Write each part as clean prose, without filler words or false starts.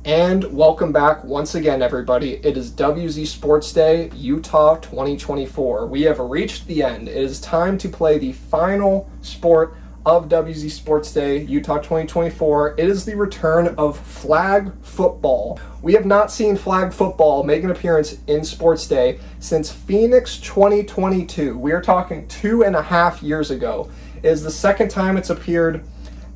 And welcome back once again, everybody. It is WZ Sports Day, Utah 2024. We have reached the end. It is time to play the final sport of WZ Sports Day, Utah 2024. It is the return of flag football. We have not seen flag football make an appearance in Sports Day since Phoenix 2022. We are talking 2.5 years ago. It is the second time it's appeared,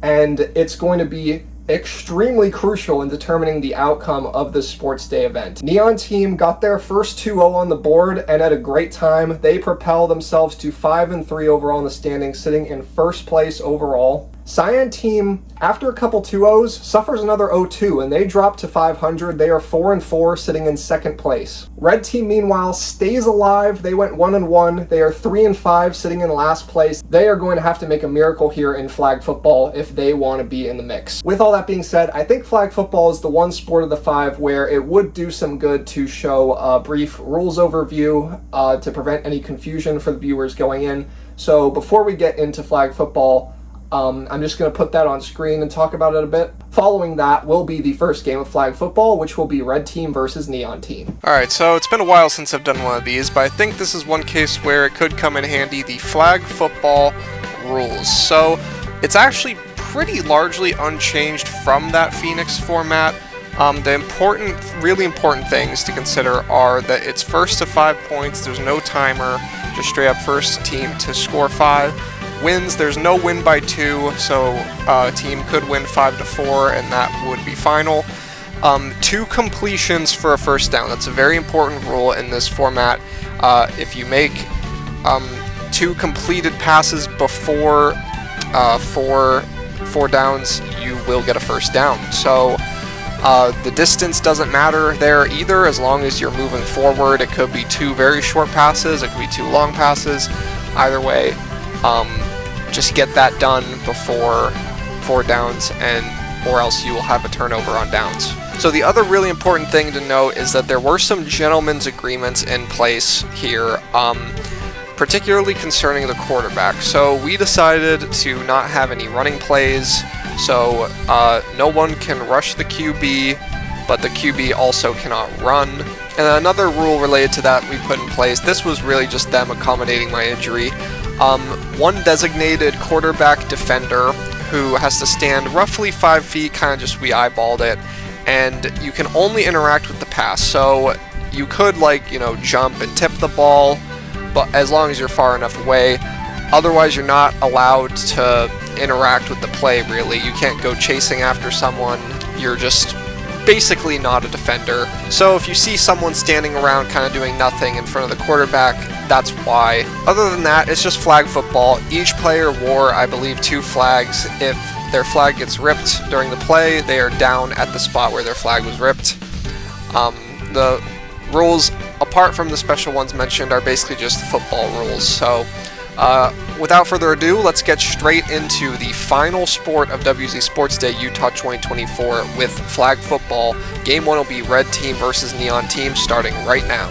and it's going to be extremely crucial in determining the outcome of this Sports Day event. Neon Team got their first 2-0 on the board, and at a great time, they propel themselves to 5-3 overall in the standings, sitting in first place overall. Cyan Team, after a couple 2-0s, suffers another 0-2, and they drop to 500. They are 4-4, sitting in second place. Red Team, meanwhile, stays alive. They went 1-1. They are 3-5, sitting in last place. They are going to have to make a miracle here in flag football if they want to be in the mix. With all that being said, I think flag football is the one sport of the five where it would do some good to show a brief rules overview to prevent any confusion for the viewers going in. So before we get into flag football, I'm just going to put that on screen and talk about it a bit. Following that will be the first game of flag football, which will be Red Team versus Neon Team. Alright, so it's been a while since I've done one of these, but I think this is one case where it could come in handy, the flag football rules. So it's actually pretty largely unchanged from that Phoenix format. The really important things to consider are that it's first to 5 points, there's no timer, just straight up first team to score 5. Wins, there's no win by 2, so a team could win 5-4, and that would be final. 2 completions for a first down. That's a very important rule in this format. If you make 2 completed passes before 4 downs, you will get a first down. So the distance doesn't matter there either, as long as you're moving forward. It could be 2 very short passes, it could be 2 long passes. Either way, just get that done before 4 downs, or else you will have a turnover on downs. So the other really important thing to note is that there were some gentlemen's agreements in place here, particularly concerning the quarterback. So we decided to not have any running plays, so no one can rush the QB, but the QB also cannot run. And another rule related to that we put in place, this was really just them accommodating my injury. One designated quarterback defender who has to stand roughly 5 feet, kind of just we eyeballed it, and you can only interact with the pass. So you could, jump and tip the ball, but as long as you're far enough away. Otherwise, you're not allowed to interact with the play, really. You can't go chasing after someone. You're just basically not a defender. So if you see someone standing around kind of doing nothing in front of the quarterback, that's why. Other than that, it's just flag football. Each player wore, I believe, 2 flags. If their flag gets ripped during the play, they are down at the spot where their flag was ripped. The rules, apart from the special ones mentioned, are basically just football rules. So without further ado, let's get straight into the final sport of WZ Sports Day Utah 2024 with flag football. Game 1 will be Red Team versus Neon Team, starting right now.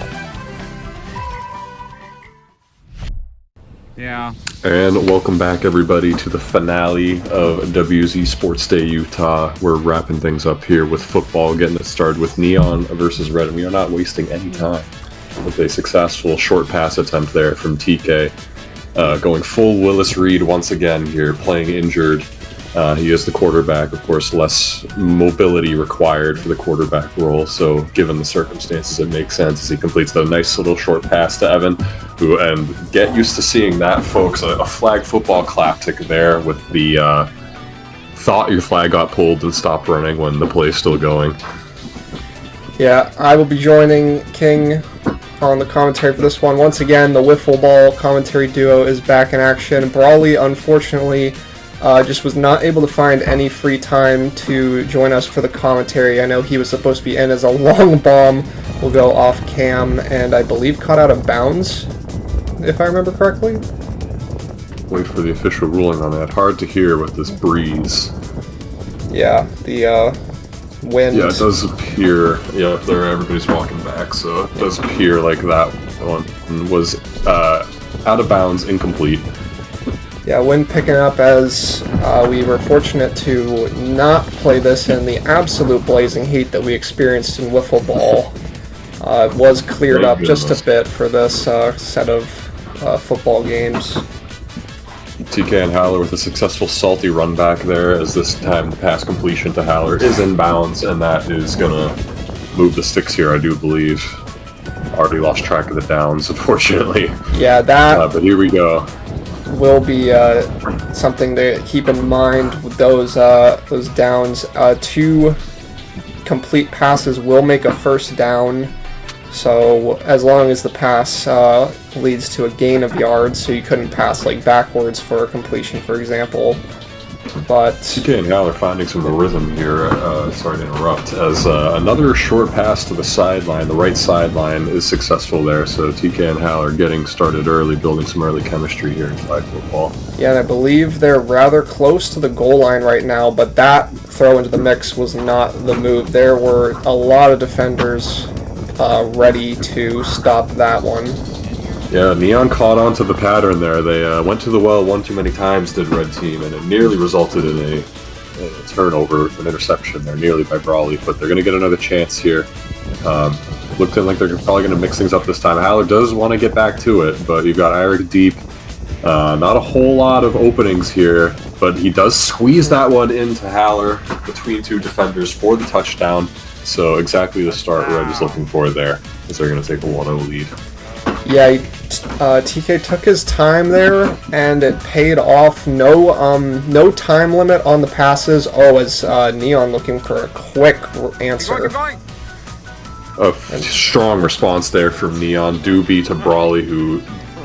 Yeah. And welcome back, everybody, to the finale of WZ Sports Day Utah. We're wrapping things up here with football, getting it started with Neon versus Red, and we are not wasting any time with a successful short pass attempt there from TK. Going full Willis Reed once again here, playing injured. He is the quarterback, of course, less mobility required for the quarterback role, so given the circumstances, it makes sense as he completes a nice little short pass to Evan, and get used to seeing that, folks, a flag football classic there with the thought your flag got pulled and stopped running when the play is still going. Yeah, I will be joining King on the commentary for this one. Once again, the Wiffle Ball commentary duo is back in action. Brawley, unfortunately, just was not able to find any free time to join us for the commentary. I know he was supposed to be in as a long bomb will go off cam and I believe caught out of bounds, if I remember correctly. Wait for the official ruling on that. Hard to hear with this breeze. Yeah, the wind. Yeah, it does appear, everybody's walking back, so it does appear like that one was out of bounds, incomplete. Yeah, when picking up, as we were fortunate to not play this in the absolute blazing heat that we experienced in wiffle ball. It was cleared up just a bit for this set of football games. TK and Howler with a successful salty run back there, as this time the pass completion to Howler is in bounds, and that is going to move the sticks here, I do believe. Already lost track of the downs, unfortunately. Yeah, that... but here we go. Will be something to keep in mind with those downs. 2 complete passes will make a first down, so as long as the pass leads to a gain of yards, so you couldn't pass like backwards for a completion, for example. But TK and Hal are finding some rhythm here. Sorry to interrupt. As another short pass to the sideline, the right sideline, is successful there. So TK and Hal are getting started early, building some early chemistry here in flag football. Yeah, and I believe they're rather close to the goal line right now, but that throw into the mix was not the move. There were a lot of defenders ready to stop that one. Yeah, Neon caught on to the pattern there. They went to the well one too many times, did Red Team, and it nearly resulted in a turnover, an interception there, nearly by Brawley, but they're going to get another chance here. Looking like they're probably going to mix things up this time. Haller does want to get back to it, but you've got Eric deep. Not a whole lot of openings here, but he does squeeze that one into Haller between 2 defenders for the touchdown. So exactly the start Red is looking for there, as they're going to take a 1-0 lead. Yeah, TK took his time there, and it paid off. No time limit on the passes. Oh, as Neon looking for a quick answer. A strong response there from Neon. Doobie to Brawley, who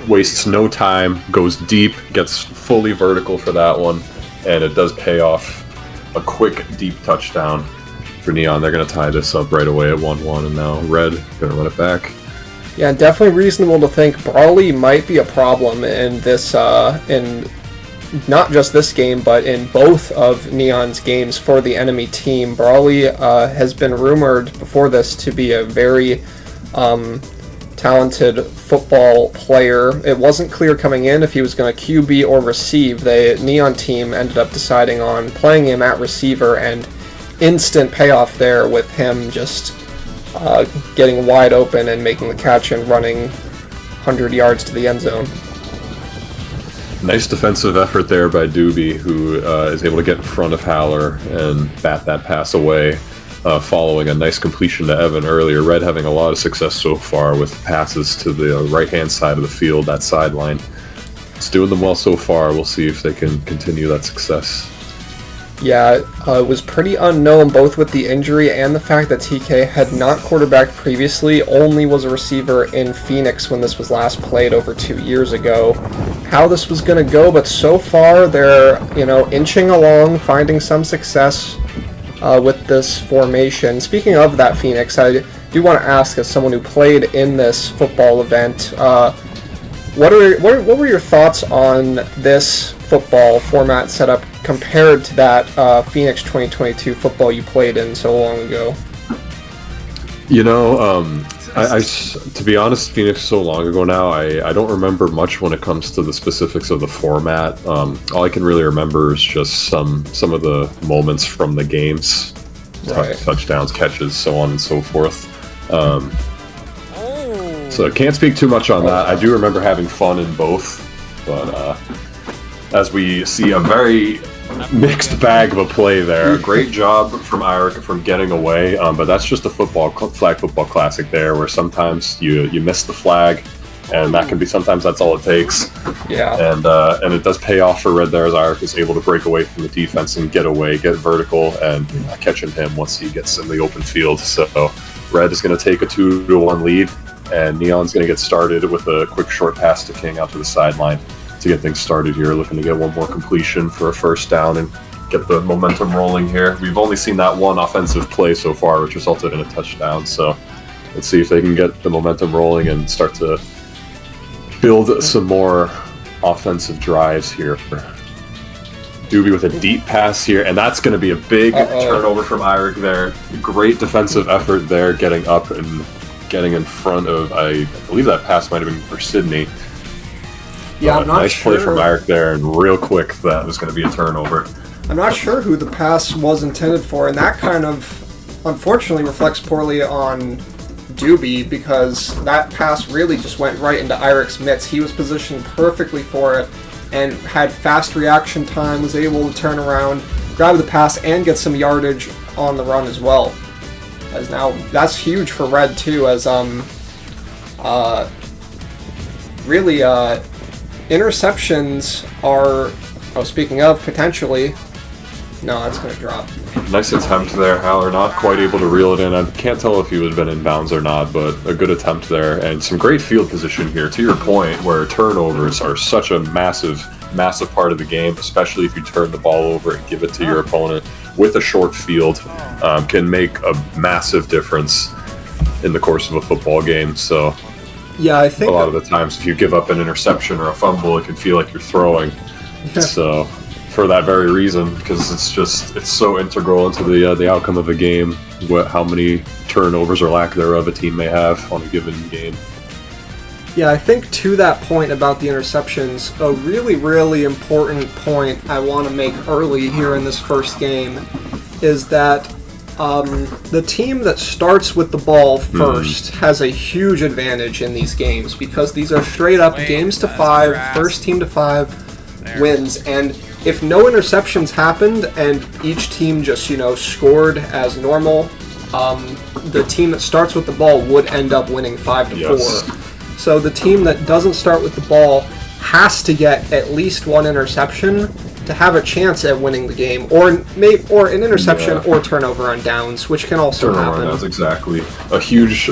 wastes no time, goes deep, gets fully vertical for that one, and it does pay off. A quick, deep touchdown for Neon. They're going to tie this up right away at 1-1, and now Red going to run it back. Yeah, definitely reasonable to think Brawley might be a problem in this, in not just this game, but in both of Neon's games for the enemy team. Brawley has been rumored before this to be a very talented football player. It wasn't clear coming in if he was going to QB or receive. The Neon team ended up deciding on playing him at receiver, and instant payoff there with him just getting wide open and making the catch and running 100 yards to the end zone. Nice defensive effort there by Doobie, who is able to get in front of Howler and bat that pass away, following a nice completion to Evan earlier. Red having a lot of success so far with passes to the right-hand side of the field, that sideline. It's doing them well so far. We'll see if they can continue that success. Yeah, it was pretty unknown, both with the injury and the fact that TK had not quarterbacked previously, only was a receiver in Phoenix when this was last played over 2 years ago. How this was going to go, but so far they're, inching along, finding some success with this formation. Speaking of that Phoenix, I do want to ask, as someone who played in this football event, what were your thoughts on this football format setup compared to that Phoenix 2022 football you played in so long ago? To be honest, Phoenix so long ago now, I don't remember much when it comes to the specifics of the format. All I can really remember is just some of the moments from the games, right. Touchdowns, catches, so on and so forth. So I can't speak too much on that. I do remember having fun in both, but as we see a very mixed bag of a play there. Great job from Iric from getting away, but that's just a flag football classic there, where sometimes you miss the flag, and that can be, sometimes that's all it takes. Yeah. And it does pay off for Red there, as Iric is able to break away from the defense and get away, get vertical, and catching him once he gets in the open field. So Red is going to take a 2-1 lead, and Neon's going to get started with a quick short pass to King out to the sideline to get things started here, looking to get one more completion for a first down and get the momentum rolling here. We've only seen that one offensive play so far, which resulted in a touchdown, so let's see if they can get the momentum rolling and start to build some more offensive drives here. Doobie with a deep pass here, and that's going to be a big turnover from Iric there. Great defensive effort there, getting up and getting in front of, I believe that pass might have been for Sydney. Yeah, I'm not nice play sure. from Eric there, and real quick, that was going to be a turnover. I'm not sure who the pass was intended for, and that kind of, unfortunately, reflects poorly on Doobie, because that pass really just went right into Eric's mitts. He was positioned perfectly for it, and had fast reaction time, was able to turn around, grab the pass, and get some yardage on the run as well. As now, that's huge for Red too, as really interceptions are, speaking of, potentially, no, that's going to drop. Nice attempt there, Haller, not quite able to reel it in. I can't tell if he would have been in bounds or not, but a good attempt there, and some great field position here, to your point, where turnovers are such a massive part of the game, especially if you turn the ball over and give it to your opponent with a short field, can make a massive difference in the course of a football game. So yeah, I think a lot of the times if you give up an interception or a fumble, it can feel like you're throwing. Yeah. So for that very reason, because it's so integral into the outcome of a game, how many turnovers or lack thereof a team may have on a given game. Yeah, I think to that point about the interceptions, a really, really important point I want to make early here in this first game is that the team that starts with the ball first has a huge advantage in these games, because these are straight up games to 5, first team to 5 wins, and if no interceptions happened and each team just, scored as normal, the team that starts with the ball would end up winning 5-4. So the team that doesn't start with the ball has to get at least one interception to have a chance at winning the game, or an interception or turnover on downs, which can also happen. That's exactly a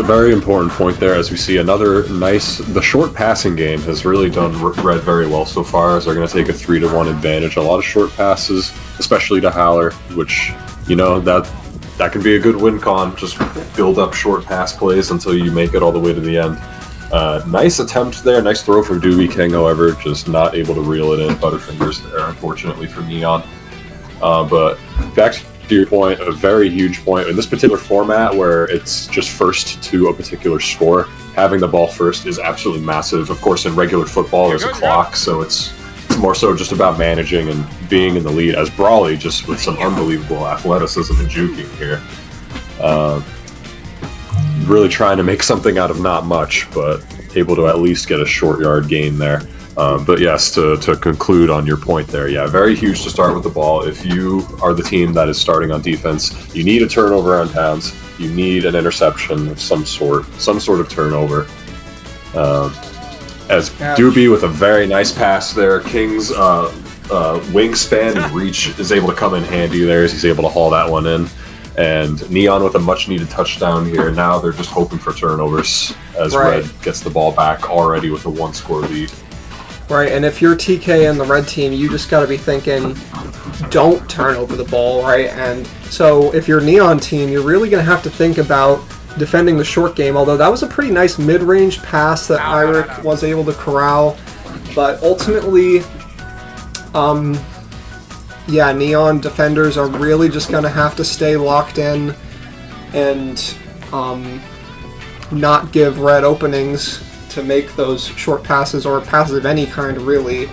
very important point there. As we see another the short passing game has really done Red very well so far, as they're going to take a 3-1 advantage. A lot of short passes, especially to Haller, which that can be a good win con. Just build up short pass plays until you make it all the way to the end. Nice attempt there, nice throw from Doobie King, however, just not able to reel it in. Butterfingers there, unfortunately, for Neon. But back to your point, a very huge point. In this particular format, where it's just first to a particular score, having the ball first is absolutely massive. Of course, in regular football, there's a clock, so it's more so just about managing and being in the lead, as Brawley, just with some unbelievable athleticism and juking here. Really trying to make something out of not much, but able to at least get a short yard gain there. But yes, to conclude on your point there, yeah, very huge to start with the ball. If you are the team that is starting on defense, you need a turnover on downs. You need an interception of some sort of turnover. As Doobie with a very nice pass there, King's wingspan and reach is able to come in handy there, as he's able to haul that one in. And Neon with a much-needed touchdown here. Now they're just hoping for turnovers, as Red gets the ball back already with a 1-score lead. Right, and if you're TK and the Red team, you just got to be thinking, don't turn over the ball, right? And so if you're Neon team, you're really going to have to think about defending the short game, although that was a pretty nice mid-range pass that Eirik was able to corral. But ultimately, Neon defenders are really just going to have to stay locked in and not give Red openings to make those short passes, or passes of any kind, really.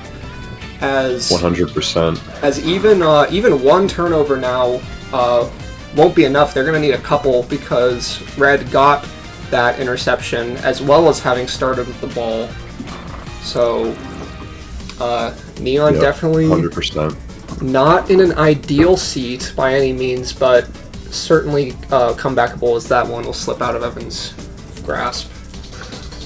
As 100%. As even one turnover now won't be enough. They're going to need a couple, because Red got that interception as well as having started with the ball. So Neon definitely 100%. Not in an ideal seat by any means, but certainly comebackable, as that one will slip out of Evan's grasp.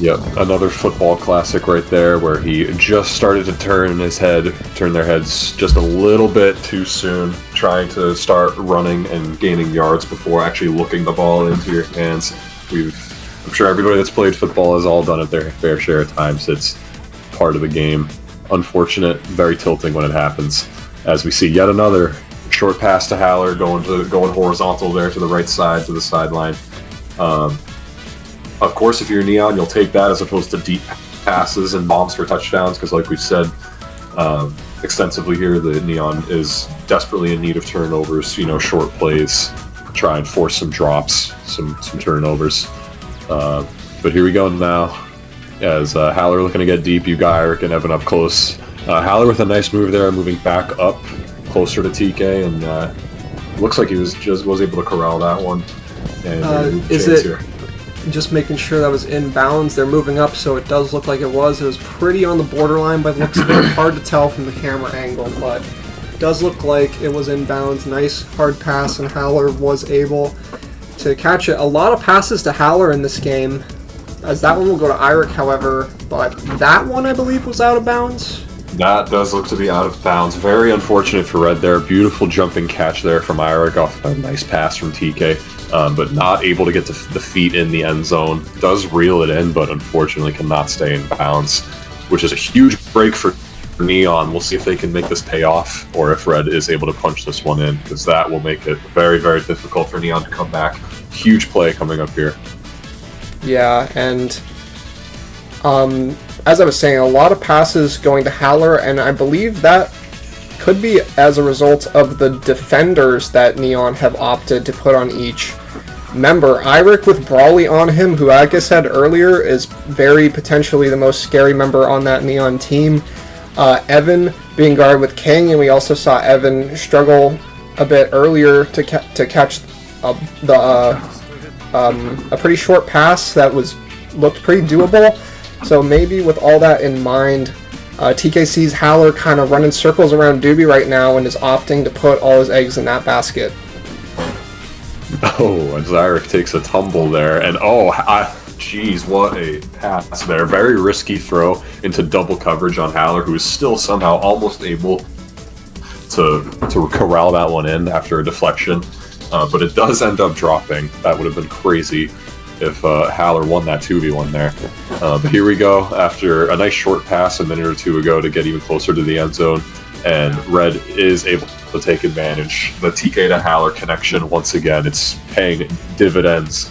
Yep, another football classic right there, where he just started to turn their heads just a little bit too soon, trying to start running and gaining yards before actually looking the ball into your hands. I'm sure everybody that's played football has all done it their fair share of times. It's part of the game. Unfortunate, very tilting when it happens. As we see yet another short pass to Haller, going horizontal there to the right side, to the sideline. Of course, if you're Neon, you'll take that as opposed to deep passes and bombs for touchdowns, because like we've said extensively here, the Neon is desperately in need of turnovers, short plays, try and force some drops, some turnovers. But here we go now. As Haller looking to get deep, you got Eric and Evan up close. Haller with a nice move there, moving back up closer to TK, and looks like he was able to corral that one. And is it here. Just making sure that was in bounds? They're moving up, so it does look like it was. It was pretty on the borderline by the looks of it. Hard to tell from the camera angle, but it does look like it was in bounds. Nice hard pass, and Haller was able to catch it. A lot of passes to Haller in this game, as that one will go to Eirik, however, but that one I believe was out of bounds. That does look to be out of bounds. Very unfortunate for Red there. Beautiful jumping catch there from Eirik off a nice pass from TK, but not able to get the feet in the end zone. Does reel it in, but unfortunately cannot stay in bounds, which is a huge break for Neon. We'll see if they can make this pay off, or if Red is able to punch this one in, because that will make it very, very difficult for Neon to come back. Huge play coming up here. Yeah, and as I was saying, a lot of passes going to Haller, and I believe that could be as a result of the defenders that Neon have opted to put on each member. Eirik with Brawley on him, who like I said earlier is very potentially the most scary member on that Neon team. Evan being guarded with King, and we also saw Evan struggle a bit earlier to catch a pretty short pass that looked pretty doable. So maybe with all that in mind, TKC's Haller kind of running circles around Doobie right now and is opting to put all his eggs in that basket. Oh, and Eirik takes a tumble there, and jeez, what a pass there. Very risky throw into double coverage on Haller, who is still somehow almost able to corral that one in after a deflection. But it does end up dropping. That would have been crazy if Haller won that 2v1 there. But here we go, after a nice short pass a minute or two ago to get even closer to the end zone, and Red is able to take advantage. The TK to Haller connection, once again, it's paying dividends.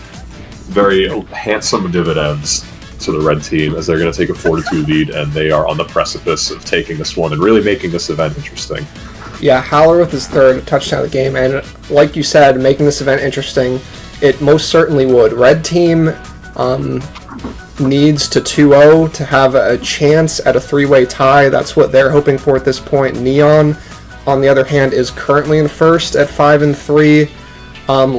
Very handsome dividends to the Red team, as they're going to take a 4-2 lead, and they are on the precipice of taking this one and really making this event interesting. Yeah, Haller with his third touchdown of the game, and like you said, making this event interesting, it most certainly would. Red team needs to 2-0 to have a chance at a three-way tie. That's what they're hoping for at this point. Neon, on the other hand, is currently in first at 5-3.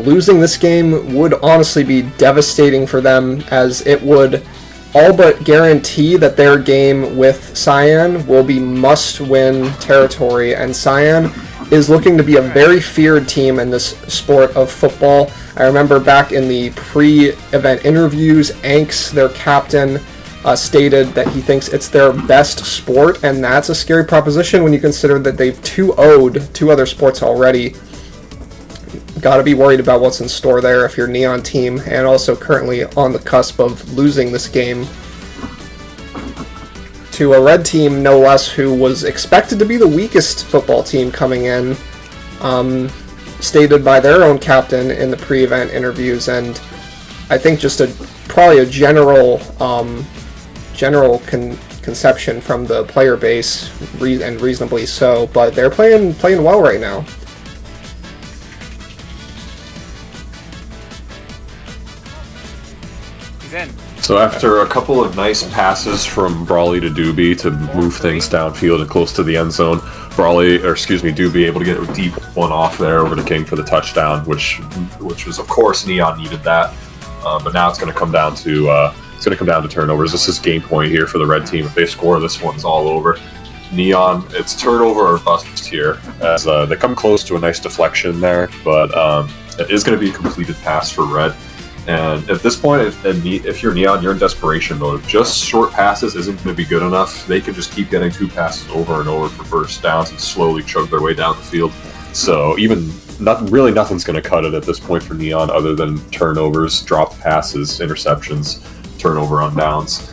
Losing this game would honestly be devastating for them, as it would all but guarantee that their game with Cyan will be must-win territory, and Cyan is looking to be a very feared team in this sport of football. I remember back in the pre-event interviews, Anks, their captain, stated that he thinks it's their best sport, and that's a scary proposition when you consider that they've 2-0'd two other sports already. Got to be worried about what's in store there if you're Neon team, and also currently on the cusp of losing this game to a Red team, no less, who was expected to be the weakest football team coming in, stated by their own captain in the pre-event interviews, and I think just probably a general conception from the player base, and reasonably so, but they're playing well right now. So after a couple of nice passes from Brawley to Doobie to move things downfield and close to the end zone, Doobie able to get a deep one off there over to King for the touchdown, which was, of course, Neon needed that. But now it's going to come down to turnovers. This is game point here for the Red team. If they score, this one's all over. Neon, it's turnover or bust here, as they come close to a nice deflection there, but it is going to be a completed pass for Red. And at this point, if you're Neon, you're in desperation mode. Just short passes isn't going to be good enough. They can just keep getting two passes over and over for first downs and slowly chug their way down the field. So nothing's going to cut it at this point for Neon, other than turnovers, dropped passes, interceptions, turnover on downs.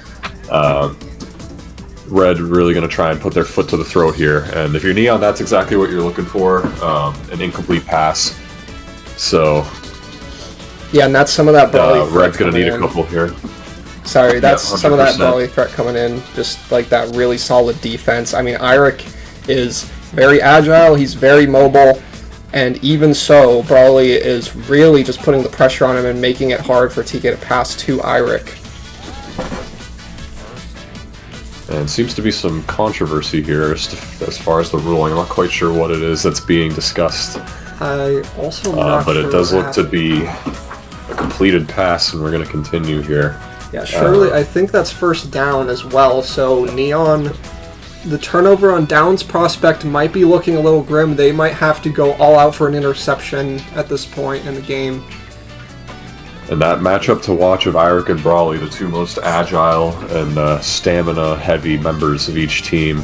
Red really going to try and put their foot to the throat here. And if you're Neon, that's exactly what you're looking for, an incomplete pass. So... yeah, and that's some of that Brawley threat. Red's going to need a couple here. Sorry, that's some of that 100%. Brawley threat coming in. Just like that really solid defense. I mean, Eirik is very agile, he's very mobile, and even so, Brawley is really just putting the pressure on him and making it hard for TK to pass to Eirik. And seems to be some controversy here as far as the ruling. I'm not quite sure what it is that's being discussed. I also not but sure it does what look to be a completed pass, and we're going to continue here. Yeah, surely I think that's first down as well. So Neon, the turnover on downs prospect might be looking a little grim. They might have to go all out for an interception at this point in the game. And that matchup to watch of Eirik and Brawley, the two most agile and stamina-heavy members of each team.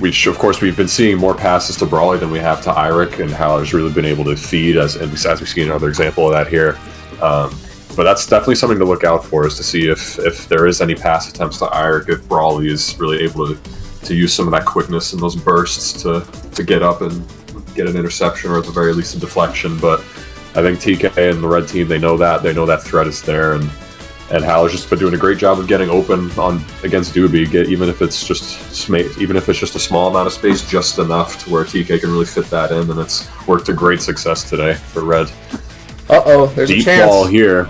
Which, of course, we've been seeing more passes to Brawley than we have to Eirik, and Haller's really been able to feed, as we've seen another example of that here. But that's definitely something to look out for, is to see if there is any pass attempts to Eirik, if Brawley is really able to use some of that quickness and those bursts to get up and get an interception, or at the very least a deflection. But I think TK and the red team, they know that threat is there, and Haller's just been doing a great job of getting open against Doobie, even if it's just a small amount of space, just enough to where TK can really fit that in, and it's worked to great success today for red. There's deep a chance. Ball here.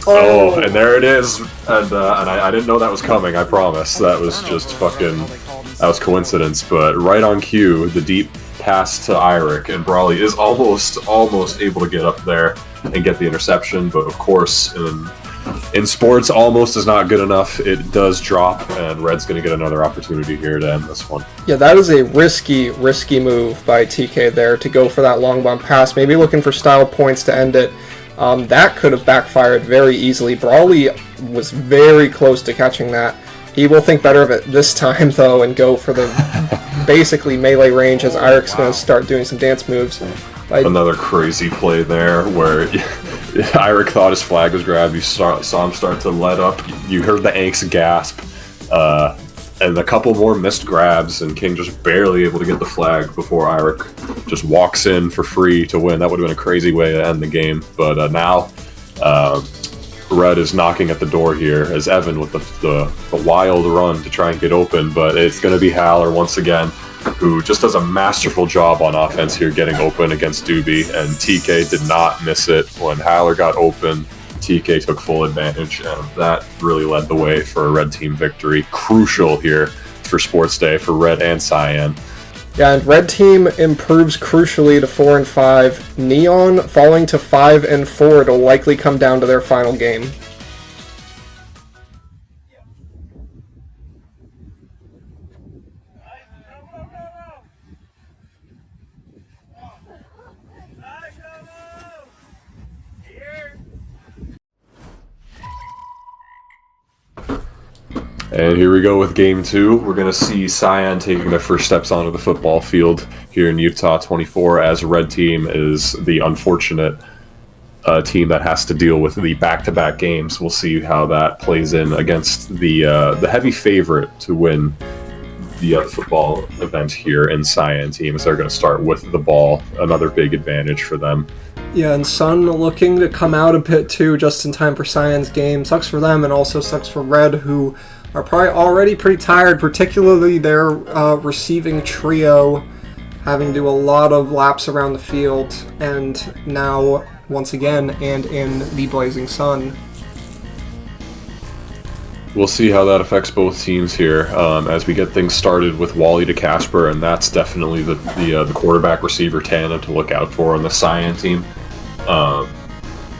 Oh, and there it is. And I didn't know that was coming, I promise. That was just that was coincidence. But right on cue, the deep pass to Eirik, and Brawley is almost able to get up there and get the interception. But of course, in sports, almost is not good enough. It does drop, and Red's going to get another opportunity here to end this one. Yeah, that is a risky move by TK there to go for that long bomb pass, maybe looking for style points to end it. That could have backfired very easily. Brawley was very close to catching that. He will think better of it this time, though, and go for the basically melee range, as Eirik's going to start doing some dance moves. Another crazy play there where Eirik thought his flag was grabbed. You saw him start to let up. You heard the angst gasp. And a couple more missed grabs, and King just barely able to get the flag before Eirik just walks in for free to win. That would have been a crazy way to end the game. But now Red is knocking at the door here, as Evan with the wild run to try and get open. But it's going to be Haller once again, who just does a masterful job on offense here, getting open against Doobie. And TK did not miss it. When Haller got open, TK took full advantage, and that really led the way for a red team victory. Crucial here for Sports Day for Red and Cyan. Yeah, and red team improves crucially to 4-5. Neon falling to 5-4. It'll likely come down to their final game. And here we go with Game 2. We're going to see Cyan taking their first steps onto the football field here in Utah 24, as Red Team is the unfortunate team that has to deal with the back-to-back games. We'll see how that plays in against the heavy favorite to win the football event here in Cyan team, as they're going to start with the ball. Another big advantage for them. Yeah, and Sun looking to come out a bit too, just in time for Cyan's game. Sucks for them, and also sucks for Red, who are probably already pretty tired, particularly their receiving trio, having to do a lot of laps around the field, and now, once again, and in the Blazing Sun. We'll see how that affects both teams here as we get things started with Wally to Casper, and that's definitely the quarterback receiver tandem to look out for on the Cyan team.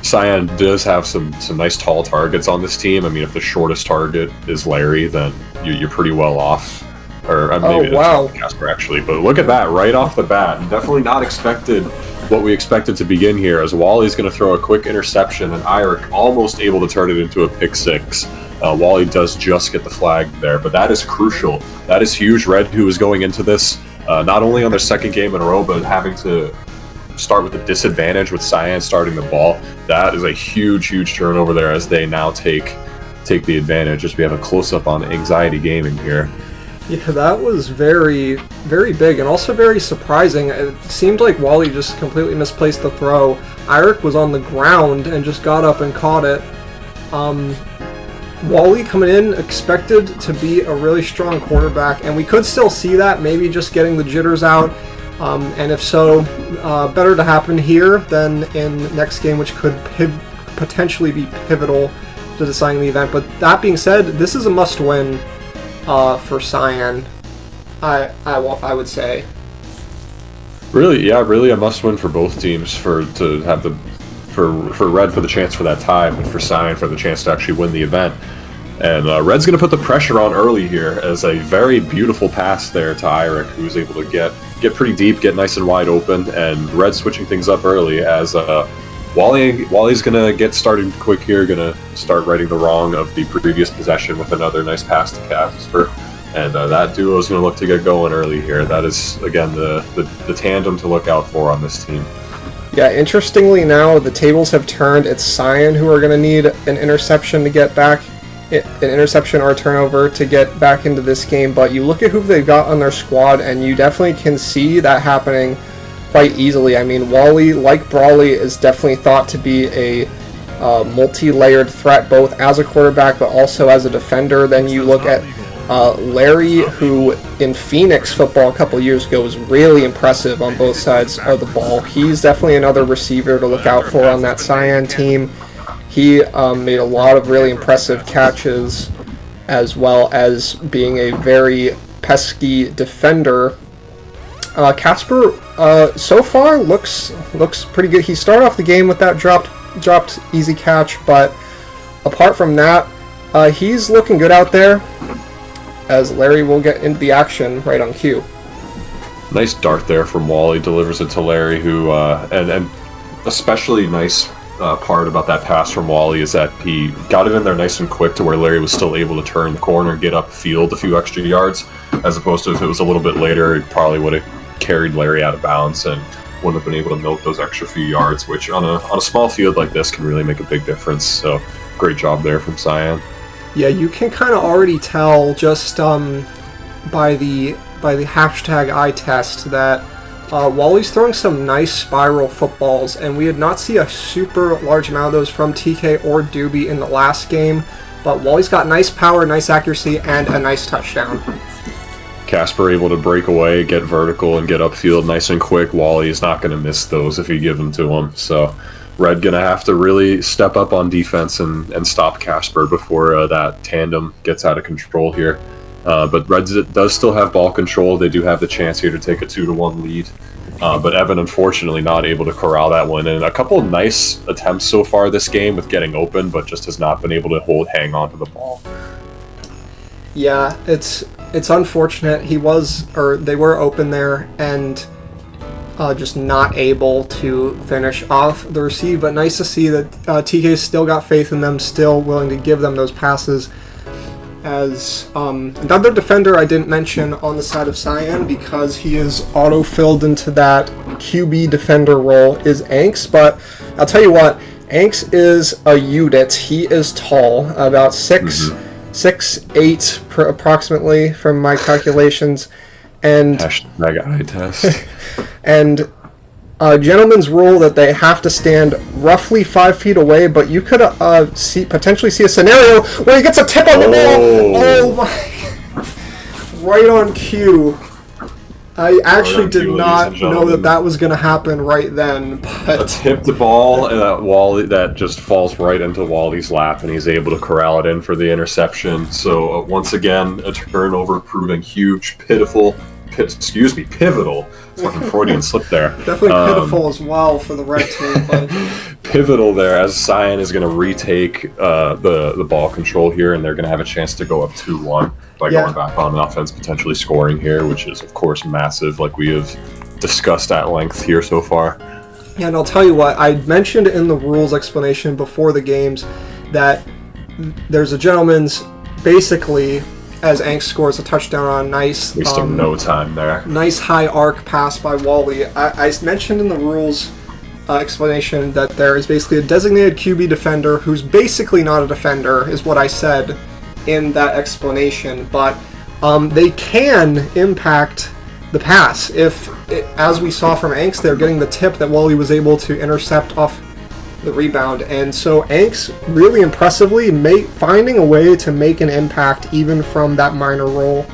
Cyan does have some nice tall targets on this team. I mean, if the shortest target is Larry, then you're pretty well off. Or maybe wow. Casper, actually. But look at that, right off the bat. Definitely not expected what we expected to begin here, as Wally's going to throw a quick interception, and Eirik almost able to turn it into a pick six. Wally does just get the flag there, but that is crucial. That is huge. Red, who is going into this not only on their second game in a row, but having to start with a disadvantage with Cyan starting the ball. That is a huge turnover there, as they now take the advantage, as we have a close-up on Anxiety Gaming here. Yeah, that was very big, and also very surprising. It seemed like Wally just completely misplaced the throw. Eirik was on the ground and just got up and caught it. Wally coming in, expected to be a really strong quarterback, and we could still see that, maybe just getting the jitters out. And if so, better to happen here than in next game, which could potentially be pivotal to deciding the event. But that being said, this is a must-win for Cyan. I would say. Really a must-win for both teams for Red for the chance for that tie, but for Cyan for the chance to actually win the event. And Red's going to put the pressure on early here as a very beautiful pass there to Eirik, who's able to get pretty deep, get nice and wide open, and Red switching things up early as Wally's going to get started quick here, going to start righting the wrong of the previous possession with another nice pass to Casper. And that duo is going to look to get going early here. That is, again, the tandem to look out for on this team. Yeah, interestingly now, the tables have turned. It's Cyan who are going to need an interception to get back, an interception or a turnover to get back into this game. But you look at who they've got on their squad, and you definitely can see that happening quite easily. I mean, Wally, like Brawley, is definitely thought to be a multi-layered threat, both as a quarterback but also as a defender. Then you look at Larry, who in Phoenix football a couple years ago was really impressive on both sides of the ball. He's definitely another receiver to look out for on that Cyan team. He made a lot of really impressive catches, as well as being a very pesky defender. Casper so far looks pretty good. He started off the game with that dropped easy catch, but apart from that, he's looking good out there, as Larry will get into the action right on cue. Nice dart there from Wally, delivers it to Larry, who and especially nice part about that pass from Wally is that he got it in there nice and quick to where Larry was still able to turn the corner, get upfield a few extra yards, as opposed to if it was a little bit later, it probably would have carried Larry out of bounds and wouldn't have been able to milk those extra few yards, which on a small field like this can really make a big difference. So great job there from Cyan. Yeah, you can kind of already tell just by the hashtag eye test that Wally's throwing some nice spiral footballs, and we did not see a super large amount of those from TK or Doobie in the last game, but Wally's got nice power, nice accuracy, and a nice touchdown. Casper able to break away, get vertical, and get upfield nice and quick. Wally is not going to miss those if you give them to him. So Red going to have to really step up on defense and stop Casper before that tandem gets out of control here. But Red does still have ball control. They do have the chance here to take a 2-1 lead. But Evan, unfortunately, not able to corral that one. And a couple of nice attempts so far this game with getting open, but just has not been able to hang on to the ball. Yeah, it's unfortunate. They were open there and just not able to finish off the receive. But nice to see that TK still got faith in them, still willing to give them those passes. As another defender I didn't mention on the side of Cyan, because he is auto-filled into that QB defender role, is Anks. But I'll tell you what, Anks is a unit. He is tall, about 6'8" approximately from my calculations. And hashtag eye test. And a gentleman's rule that they have to stand roughly 5 feet away, but you could potentially see a scenario where he gets a tip on the ball. Oh my! Right on cue. I actually did not know that was going to happen right then. But a tipped ball and Wally that just falls right into Wally's lap, and he's able to corral it in for the interception. So once again, a turnover proving huge, pivotal. Fucking Freudian slip there. Definitely pitiful as well for the red team. But pivotal there, as Cyan is going to retake the ball control here, and they're going to have a chance to go up 2-1 by going back on offense, potentially scoring here, which is, of course, massive, like we have discussed at length here so far. Yeah, and I'll tell you what, I mentioned in the rules explanation before the games that there's a gentleman's, basically, as Anks scores a touchdown on nice... Wasting no time there. Nice high arc pass by Wally. I mentioned in the rules explanation that there is basically a designated QB defender who's basically not a defender, is what I said in that explanation, but they can impact the pass. As we saw from Anks, they're getting the tip that Wally was able to intercept off the rebound, and so Anks really impressively finding a way to make an impact even from that minor role.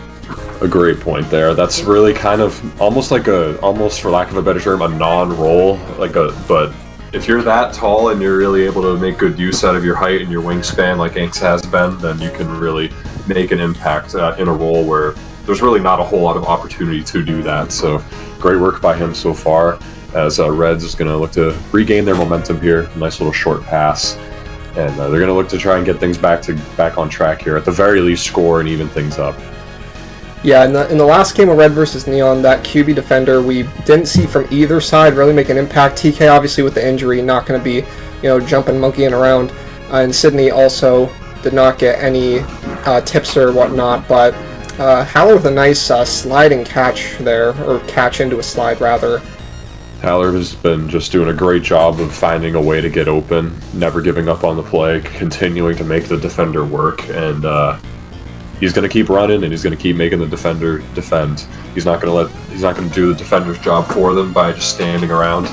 A great point there. That's really kind of almost for lack of a better term, a non-role, but if you're that tall and you're really able to make good use out of your height and your wingspan like Inks has been, then you can really make an impact in a role where there's really not a whole lot of opportunity to do that. So great work by him so far, as Reds is going to look to regain their momentum here. Nice little short pass. And they're going to look to try and get things back on track here. At the very least, score and even things up. Yeah, in the last game of Red versus Neon, that QB defender we didn't see from either side really make an impact. TK obviously with the injury, not going to be, jumping, monkeying around. And Sydney also did not get any tips or whatnot, but Haller with a nice sliding catch there, or catch into a slide rather. Haller has been just doing a great job of finding a way to get open, never giving up on the play, continuing to make the defender work, and he's going to keep running, and he's going to keep making the defender defend. He's not going to do the defender's job for them by just standing around.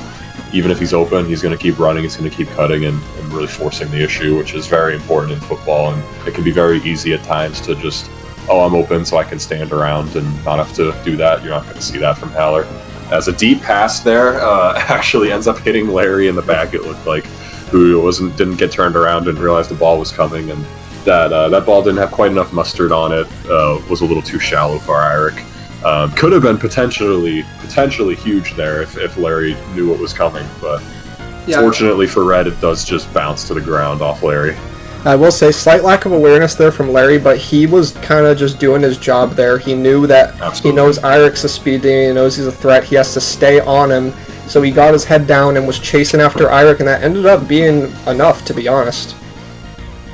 Even if he's open, he's going to keep running, he's going to keep cutting and really forcing the issue, which is very important in football, and it can be very easy at times to just, I'm open so I can stand around and not have to do that. You're not going to see that from Haller. As a deep pass there actually ends up hitting Larry in the back, it looked like, who didn't get turned around and realized the ball was coming, and that ball didn't have quite enough mustard on it, was a little too shallow for Eirik. Could have been potentially huge there if Larry knew what was coming, but fortunately for Red, it does just bounce to the ground off Larry. I will say, slight lack of awareness there from Larry, but he was kind of just doing his job there. He knew that He knows Eirik's a speed demon, he knows he's a threat, he has to stay on him, so he got his head down and was chasing after Eirik, and that ended up being enough, to be honest.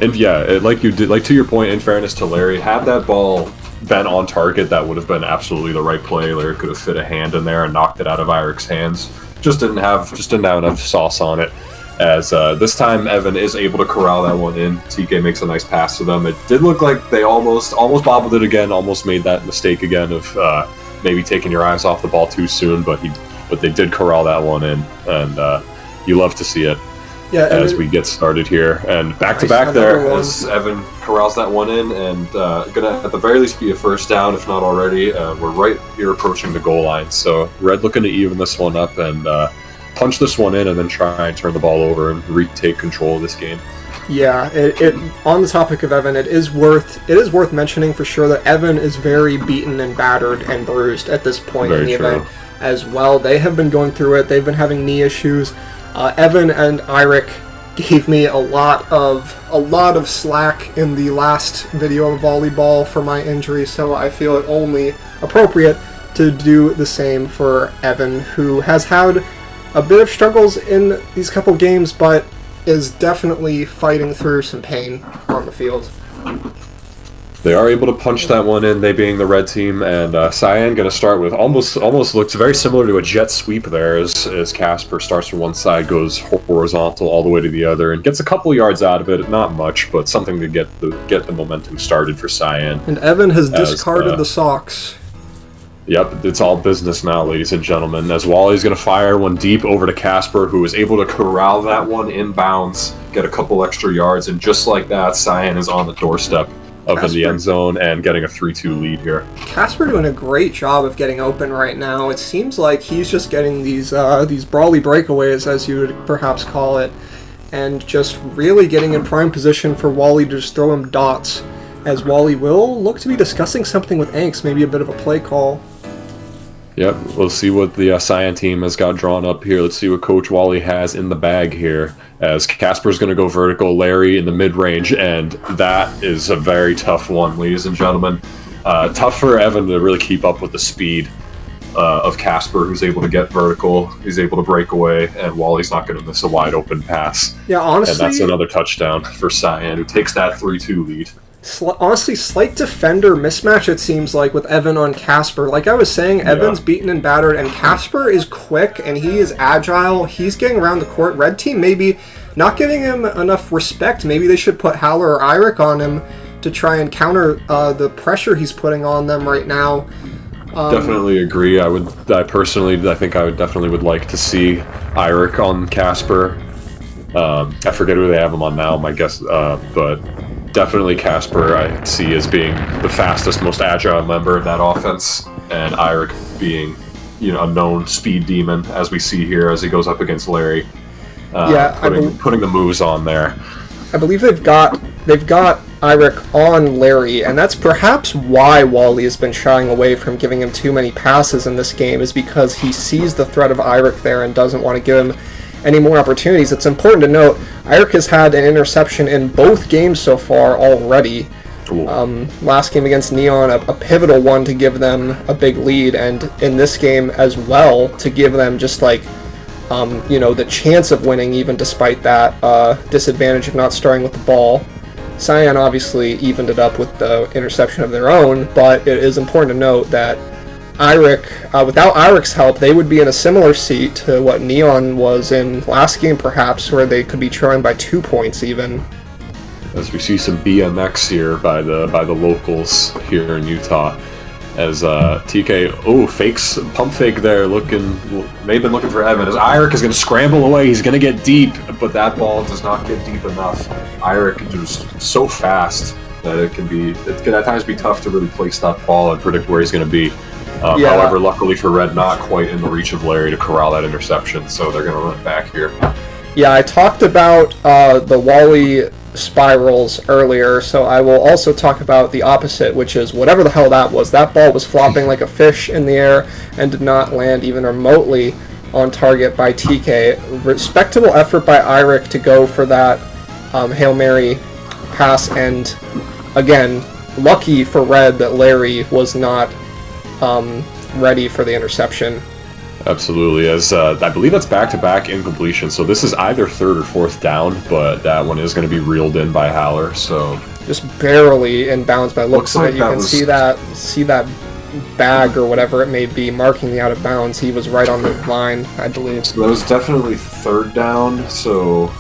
And yeah, to your point, in fairness to Larry, had that ball been on target, that would have been absolutely the right play. Larry could have fit a hand in there and knocked it out of Eirik's hands. Just didn't have enough sauce on it. As this time Evan is able to corral that one in. TK makes a nice pass to them. It did look like they almost bobbled it again, almost made that mistake again of maybe taking your eyes off the ball too soon, but they did corral that one in, and you love to see it. Yeah, as we get started here, and back to back there as Evan corrals that one in, and gonna at the very least be a first down, if not already. We're right here approaching the goal line, so Red looking to even this one up and punch this one in, and then try and turn the ball over and retake control of this game. Yeah, on the topic of Evan, it is worth mentioning for sure that Evan is very beaten and battered and bruised at this point in the event as well. They have been going through it. They've been having knee issues. Evan and Eirik gave me a lot of slack in the last video of volleyball for my injury, so I feel it only appropriate to do the same for Evan, who has had a bit of struggles in these couple games, but is definitely fighting through some pain on the field. They are able to punch that one in, they being the red team, and Cyan going to start with almost looks very similar to a jet sweep there as Casper starts from one side, goes horizontal all the way to the other, and gets a couple yards out of it, not much, but something to get the momentum started for Cyan. And Evan has discarded the socks. Yep, it's all business now, ladies and gentlemen, as Wally's going to fire one deep over to Casper, who is able to corral that one inbounds, get a couple extra yards, and just like that, Cyan is on the doorstep up in the end zone and getting a 3-2 lead here. Casper doing a great job of getting open right now. It seems like he's just getting these brawly breakaways, as you would perhaps call it, and just really getting in prime position for Wally to just throw him dots, as Wally will look to be discussing something with Anks, maybe a bit of a play call. Yep, we'll see what the Cyan team has got drawn up here. Let's see what Coach Wally has in the bag here, as Casper's going to go vertical, Larry in the mid-range, and that is a very tough one, ladies and gentlemen. Tough for Evan to really keep up with the speed of Casper, who's able to get vertical, he's able to break away, and Wally's not going to miss a wide-open pass. Yeah, honestly... And that's another touchdown for Cyan, who takes that 3-2 lead. Honestly, slight defender mismatch, it seems like, with Evan on Casper. Like I was saying, Evan's beaten and battered, and Casper is quick, and he is agile. He's getting around the court. Red team maybe not giving him enough respect. Maybe they should put Haller or Eirik on him to try and counter the pressure he's putting on them right now. Definitely agree. I think I would definitely like to see Eirik on Casper. I forget who they have him on now, my guess, but... Definitely Casper I see as being the fastest, most agile member of that offense, and Eirik being, a known speed demon, as we see here as he goes up against Larry. Putting the moves on there. I believe they've got Eirik on Larry, and that's perhaps why Wally has been shying away from giving him too many passes in this game, is because he sees the threat of Eirik there and doesn't want to give him any more opportunities. It's important to note, Eirik has had an interception in both games so far already. Last game against Neon, a pivotal one to give them a big lead, and in this game as well, to give them just like the chance of winning, even despite that disadvantage of not starting with the ball. Cyan obviously evened it up with the interception of their own, but it is important to note that Eirik, without Eirik's help, they would be in a similar seat to what Neon was in last game, perhaps, where they could be trailing by 2 points even. As we see some BMX here by the locals here in Utah. As TK, fakes, pump fake there, they've been looking for Evan. As Eirik is going to scramble away, he's going to get deep, but that ball does not get deep enough. Eirik is so fast that it can at times be tough to really place that ball and predict where he's going to be. However, luckily for Red, not quite in the reach of Larry to corral that interception, so they're going to run it back here. Yeah, I talked about the Wally spirals earlier, so I will also talk about the opposite, which is whatever the hell that was. That ball was flopping like a fish in the air and did not land even remotely on target by TK. Respectable effort by Eirik to go for that Hail Mary pass, and again, lucky for Red that Larry was not ready for the interception. Absolutely, as I believe that's back-to-back incompletion, so this is either third or fourth down, but that one is going to be reeled in by Haller, so... Just barely in bounds by looks of it. You can see that bag or whatever it may be marking the out of bounds. He was right on the line, I believe. So that was definitely third down, so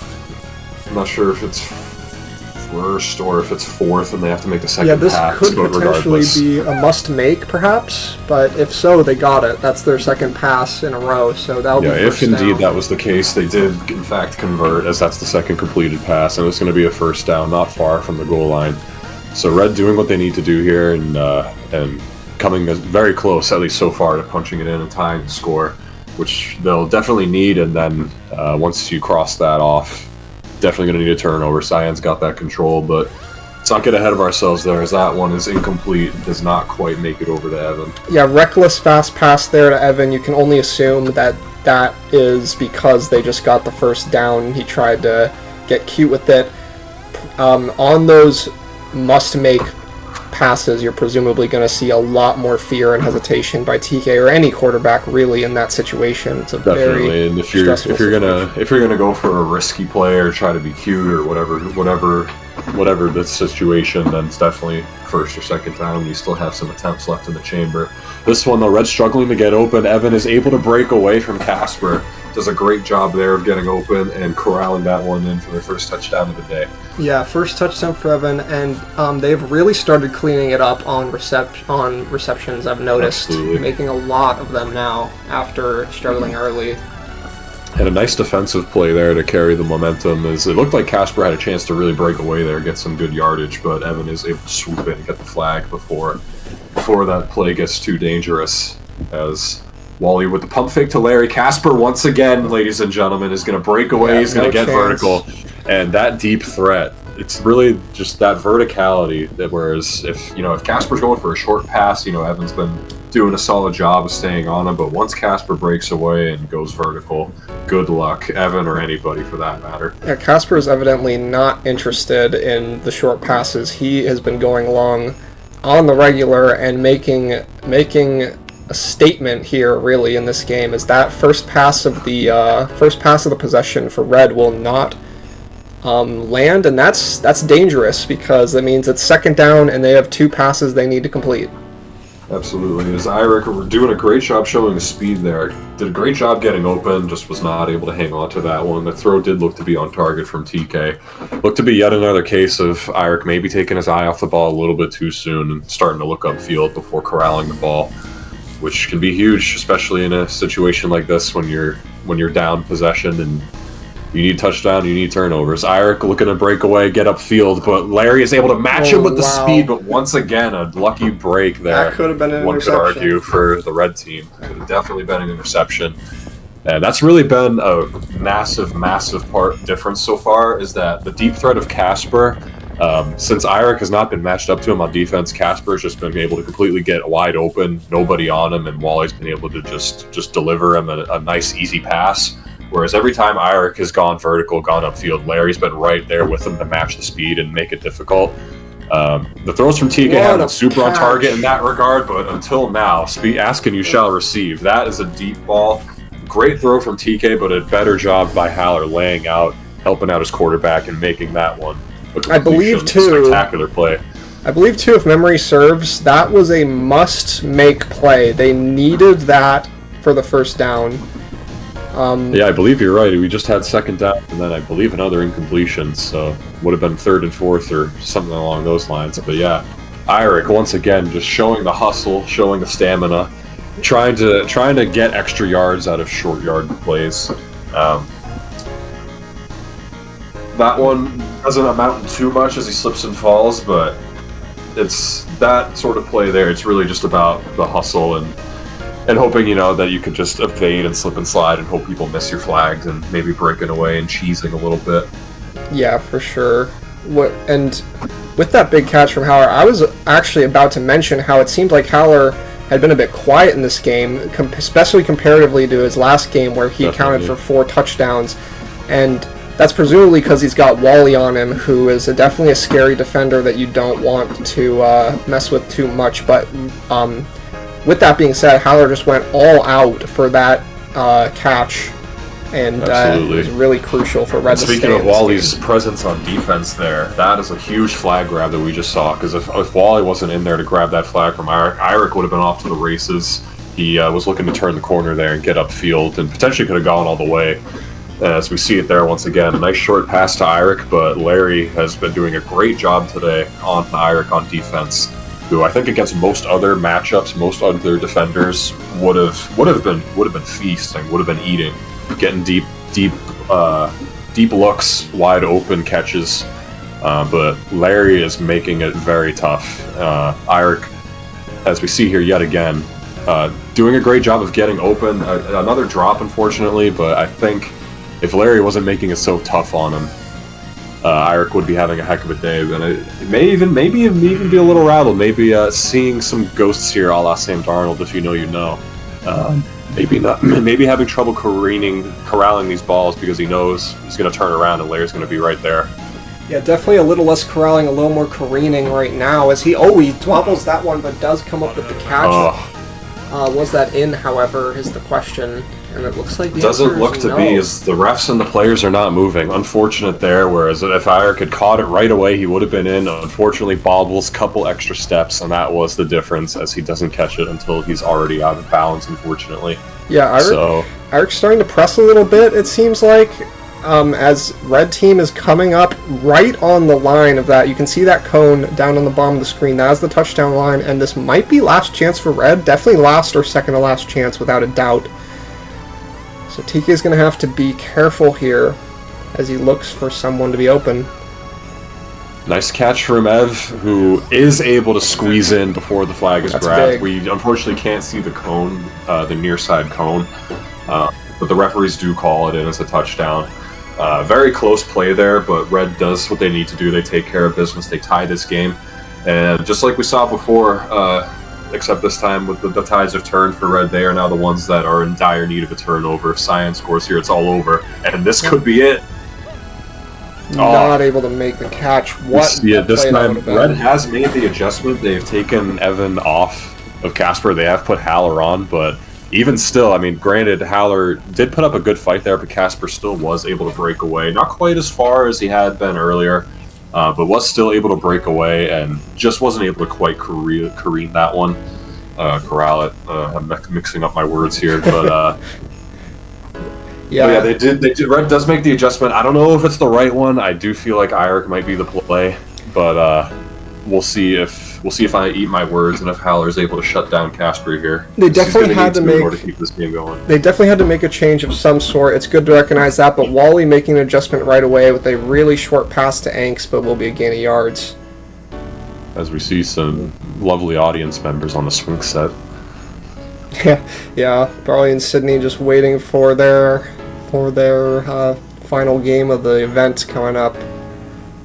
I'm not sure if it's first or if it's fourth and they have to make the second pass. Yeah, this could potentially be a must-make, perhaps, but if so, they got it. That's their second pass in a row, so that'll be first if indeed down. That was the case, they did, in fact, convert, as that's the second completed pass, and it's going to be a first down not far from the goal line. So Red doing what they need to do here and coming very close, at least so far, to punching it in and tying the score, which they'll definitely need, and then once you cross that off, definitely going to need a turnover. Cyan's got that control, but let's not get ahead of ourselves there, as that one is incomplete and does not quite make it over to Evan. Yeah, reckless fast pass there to Evan. You can only assume that is because they just got the first down. He tried to get cute with it. On those must-make passes, you're presumably going to see a lot more fear and hesitation by TK or any quarterback really in that situation. It's a definitely, very and if you're gonna go for a risky play or try to be cute or whatever the situation, then it's definitely first or second down. You still have some attempts left in the chamber. This one, though, Red struggling to get open. Evan is able to break away from Casper. Does a great job there of getting open and corralling that one in for their first touchdown of the day. Yeah, first touchdown for Evan, and they've really started cleaning it up on receptions, I've noticed. Absolutely. Making a lot of them now after struggling early. And a nice defensive play there to carry the momentum, as it looked like Casper had a chance to really break away there, get some good yardage, but Evan is able to swoop in and get the flag before that play gets too dangerous, as Wally with the pump fake to Larry. Casper, once again, ladies and gentlemen, is going to break away. He's going to get vertical. And that deep threat, it's really just that verticality. That whereas if Casper's going for a short pass, Evan's been doing a solid job of staying on him. But once Casper breaks away and goes vertical, good luck, Evan or anybody for that matter. Yeah, Casper is evidently not interested in the short passes. He has been going along on the regular and making a statement here, really, in this game, is that first pass of the possession for Red will not land, and that's dangerous because that means it's second down and they have 2 passes they need to complete. Absolutely. As Eirik were doing a great job showing the speed there. Did a great job getting open, just was not able to hang on to that one. The throw did look to be on target from TK. Looked to be yet another case of Eirik maybe taking his eye off the ball a little bit too soon and starting to look upfield before corralling the ball, which can be huge, especially in a situation like this when you're down possession and you need touchdown, you need turnovers. Eirik looking to break away, get upfield, but Larry is able to match him with the speed, but once again, a lucky break there. That could have been an One interception. could argue for the Red team. It could have definitely been an interception. And that's really been a massive difference so far, is that the deep threat of Casper, since Eirik has not been matched up to him on defense, Casper's just been able to completely get wide open, nobody on him, and Wally's been able to just deliver him a nice, easy pass. Whereas every time Eirik has gone vertical, gone upfield, Larry's been right there with him to match the speed and make it difficult. The throws from TK have been super on target in that regard, but until now, ask and you shall receive. That is a deep ball. Great throw from TK, but a better job by Haller laying out, helping out his quarterback, and making that one I believe too. Spectacular play. I believe too, if memory serves, that was a must-make play. They needed that for the first down. Yeah, I believe you're right. We just had second down, and then I believe another incompletion, so would have been 3rd and 4th or something along those lines. But yeah, Eirik once again just showing the hustle, showing the stamina, trying to get extra yards out of short yard plays. That one doesn't amount to too much as he slips and falls, but it's that sort of play there. It's really just about the hustle and hoping, that you could just evade and slip and slide and hope people miss your flags and maybe breaking away and cheesing a little bit. Yeah, for sure. And with that big catch from Haller, I was actually about to mention how it seemed like Haller had been a bit quiet in this game, especially comparatively to his last game where he accounted for 4 touchdowns. And that's presumably because he's got Wally on him, who is definitely a scary defender that you don't want to mess with too much. But with that being said, Haller just went all out for that catch, and it was really crucial for Red to stay in this game. Speaking of Wally's presence on defense there, that is a huge flag grab that we just saw, because if Wally wasn't in there to grab that flag from Eirik would have been off to the races. He was looking to turn the corner there and get upfield, and potentially could have gone all the way. As we see it there once again, a nice short pass to Eirik, but Larry has been doing a great job today on Eirik on defense, who I think against most other matchups, most other defenders would have been feasting, would have been eating, getting deep looks, wide open catches. But Larry is making it very tough. Eirik, as we see here yet again, doing a great job of getting open. Another drop, unfortunately, but I think if Larry wasn't making it so tough on him, Eirik would be having a heck of a day, and it may even be a little rattled. Maybe seeing some ghosts here, a la Sam Darnold, if you know, you know. Maybe not. Maybe having trouble corralling these balls because he knows he's going to turn around and Larry's going to be right there. Yeah, definitely a little less corralling, a little more careening right now. As he wobbles that one, but does come up with the catch. Was that in, however, is the question. And it looks like the doesn't look to be, as the refs and the players are not moving. Unfortunate there, whereas if Eirik had caught it right away, he would have been in. Unfortunately, bobbles, couple extra steps, and that was the difference, as he doesn't catch it until he's already out of bounds, unfortunately. Yeah, Eirik's starting to press a little bit, it seems like, as Red Team is coming up right on the line of that. You can see that cone down on the bottom of the screen. That is the touchdown line, and this might be last chance for Red. Definitely last or second to last chance, without a doubt. So TK is going to have to be careful here as he looks for someone to be open. Nice catch from Ev, who is able to squeeze in before the flag is grabbed. Big. We unfortunately can't see the cone, the near side cone, but the referees do call it in as a touchdown. Very close play there, but Red does what they need to do. They take care of business. They tie this game. And just like we saw before, except this time with the tides have turned for Red, they are now the ones that are in dire need of a turnover. If Cyan scores here, it's all over. And this could be it. Not able to make the catch. What? Yeah, this time Red has made the adjustment. They've taken Evan off of Casper. They have put Haller on, but even still, I mean, granted, Haller did put up a good fight there, but Casper still was able to break away. Not quite as far as he had been earlier, but was still able to break away and just wasn't able to quite careen that one. Corral it. I'm mixing up my words here, but yeah, they did. Red does make the adjustment. I don't know if it's the right one. I do feel like Eirik might be the play, but we'll see if I eat my words and if Haller's able to shut down Casper here. They definitely had to make to keep this game going. They definitely had to make a change of some sort. It's good to recognize that, but Wally making an adjustment right away with a really short pass to Anks, but will be a gain of yards. As we see some lovely audience members on the swing set. Yeah. Brawley and Sydney just waiting for their final game of the event coming up,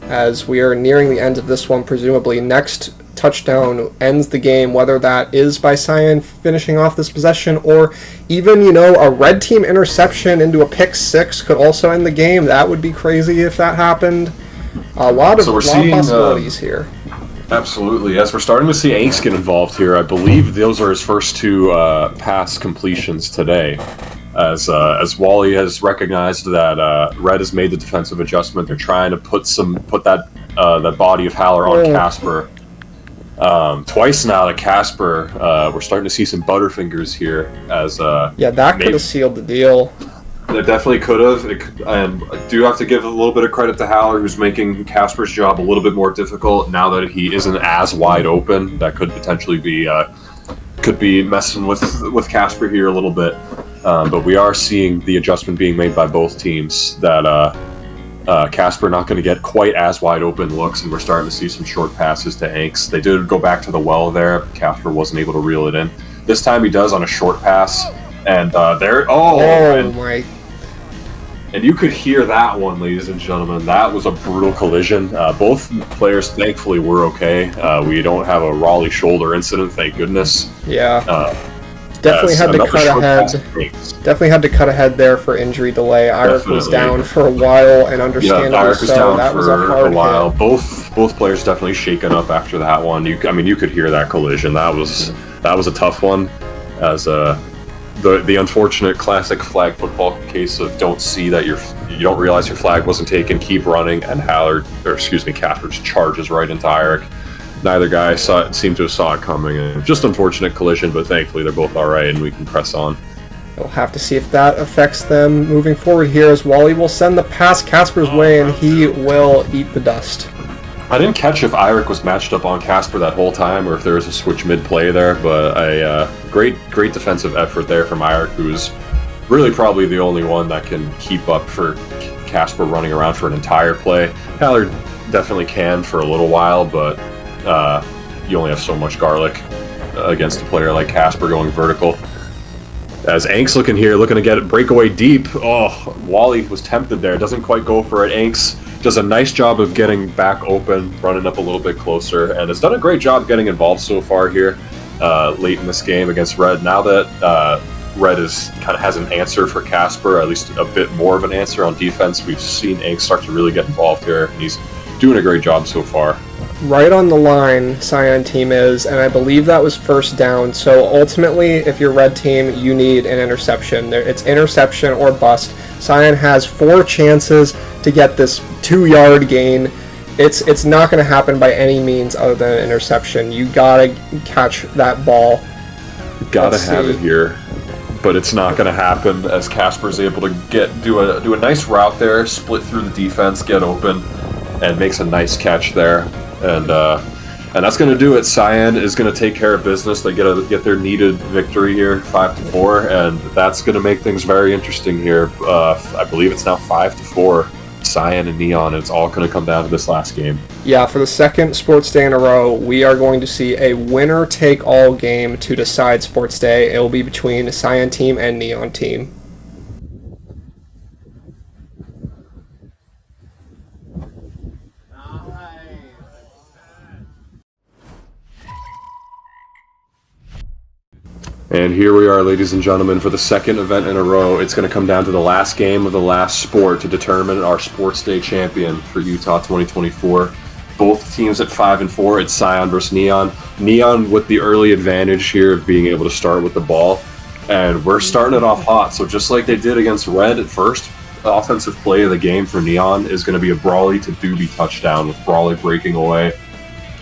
as we are nearing the end of this one. Presumably, next touchdown ends the game, whether that is by Cyan finishing off this possession, or even, a red team interception into a pick six could also end the game. That would be crazy if that happened. A lot of possibilities here. Absolutely. As we're starting to see Angst get involved here, I believe those are his first two pass completions today. As Wally has recognized that Red has made the defensive adjustment. They're trying to put that body of Haller on Casper. Twice now to Casper. We're starting to see some Butterfingers here. That could have sealed the deal. It definitely could have, and I do have to give a little bit of credit to Haller, who's making Casper's job a little bit more difficult now that he isn't as wide open. That could potentially be messing with Casper here a little bit. But we are seeing the adjustment being made by both teams that Casper not going to get quite as wide open looks, and we're starting to see some short passes to Angst. They did go back to the well there. Casper wasn't able to reel it in. This time he does on a short pass, and my. And you could hear that one, ladies and gentlemen. That was a brutal collision. Both players, thankfully, were okay. We don't have a Raleigh shoulder incident, thank goodness. Yeah. Definitely had to cut ahead. Definitely had to cut ahead there for injury delay. Irik was down for a while, and understandably Irik was so. down That for was a hard a while. hit. Both players definitely shaken up after that one. You could hear that collision. That was a tough one. As the unfortunate classic flag football case of don't see that you don't realize your flag wasn't taken, keep running, and Casper just charges right into Irik. Neither guy seemed to have saw it coming. And just unfortunate collision, but thankfully they're both all right, and we can press on. We'll have to see if that affects them moving forward here, as Wally will send the pass Casper's way, and he will eat the dust. I didn't catch if Irik was matched up on Casper that whole time, or if there was a switch mid-play there, but great defensive effort there from Irik, who's really probably the only one that can keep up for Casper running around for an entire play. Haller definitely can for a little while, but you only have so much garlic against a player like Casper going vertical. As Angst looking to get it breakaway deep. Oh, Wally was tempted there. Doesn't quite go for it. Angst does a nice job of getting back open, running up a little bit closer, and has done a great job getting involved so far here late in this game against Red. Now that Red has an answer for Casper, at least a bit more of an answer on defense, we've seen Angst start to really get involved here, and he's doing a great job so far. Right on the line, Cyan team is, and I believe that was first down. So ultimately, if you're Red team, you need an interception. It's interception or bust. Cyan has 4 chances to get this 2-yard gain. It's not going to happen by any means other than an interception. You gotta catch that ball. Gotta have it here, but it's not going to happen as Casper's able to do a nice route there, split through the defense, get open, and makes a nice catch there. And that's going to do it. Cyan is going to take care of business. They get their needed victory here, 5-4, and that's going to make things very interesting here. I believe it's now 5-4, Cyan and Neon, and it's all going to come down to this last game. Yeah, for the second Sports Day in a row, we are going to see a winner-take-all game to decide Sports Day. It will be between Cyan team and Neon team. And here we are, ladies and gentlemen, for the second event in a row. It's going to come down to the last game of the last sport to determine our Sports Day champion for Utah 2024. Both teams at 5-4. It's Cyan versus Neon. Neon with the early advantage here of being able to start with the ball. And we're starting it off hot. So just like they did against Red at first, the offensive play of the game for Neon is going to be a Brawley to Doobie touchdown, with Brawley breaking away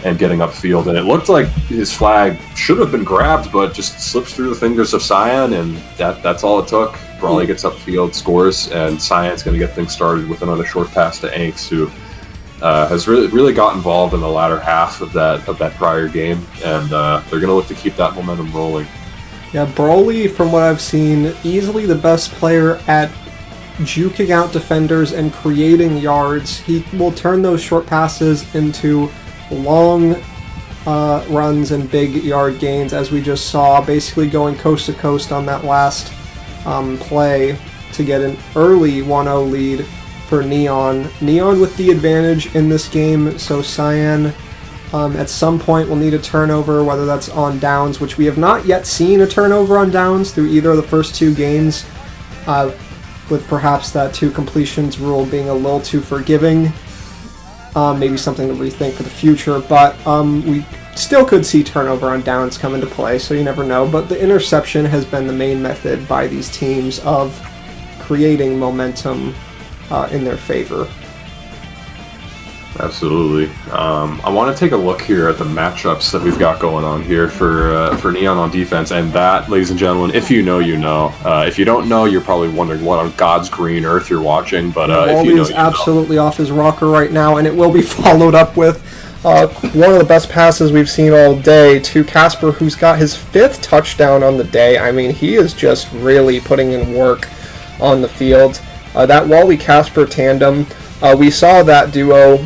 and getting upfield, and it looked like his flag should have been grabbed, but just slips through the fingers of Cyan, and that's all it took. Brawley gets upfield, scores, and Cyan's going to get things started with another short pass to Angst, who has really got involved in the latter half of that prior game, and they're going to look to keep that momentum rolling. Yeah, Brawley, from what I've seen, easily the best player at juking out defenders and creating yards. He will turn those short passes into long runs and big yard gains, as we just saw, basically going coast to coast on that last play to get an early 1-0 lead for Neon. Neon with the advantage in this game, so Cyan at some point will need a turnover, whether that's on downs, which we have not yet seen a turnover on downs through either of the first two games, with perhaps that 2 completions rule being a little too forgiving. Maybe something to rethink for the future, but we still could see turnover on downs come into play, so you never know. But the interception has been the main method by these teams of creating momentum in their favor. Absolutely. I want to take a look here at the matchups that we've got going on here for Neon on defense, and that, ladies and gentlemen, if you know, you know. If you don't know, you're probably wondering what on God's green earth you're watching. But if you know, is absolutely off his rocker right now, and it will be followed up with one of the best passes we've seen all day to Casper, who's got his 5th touchdown on the day. I mean, he is just really putting in work on the field. That Wally-Casper tandem, we saw that duo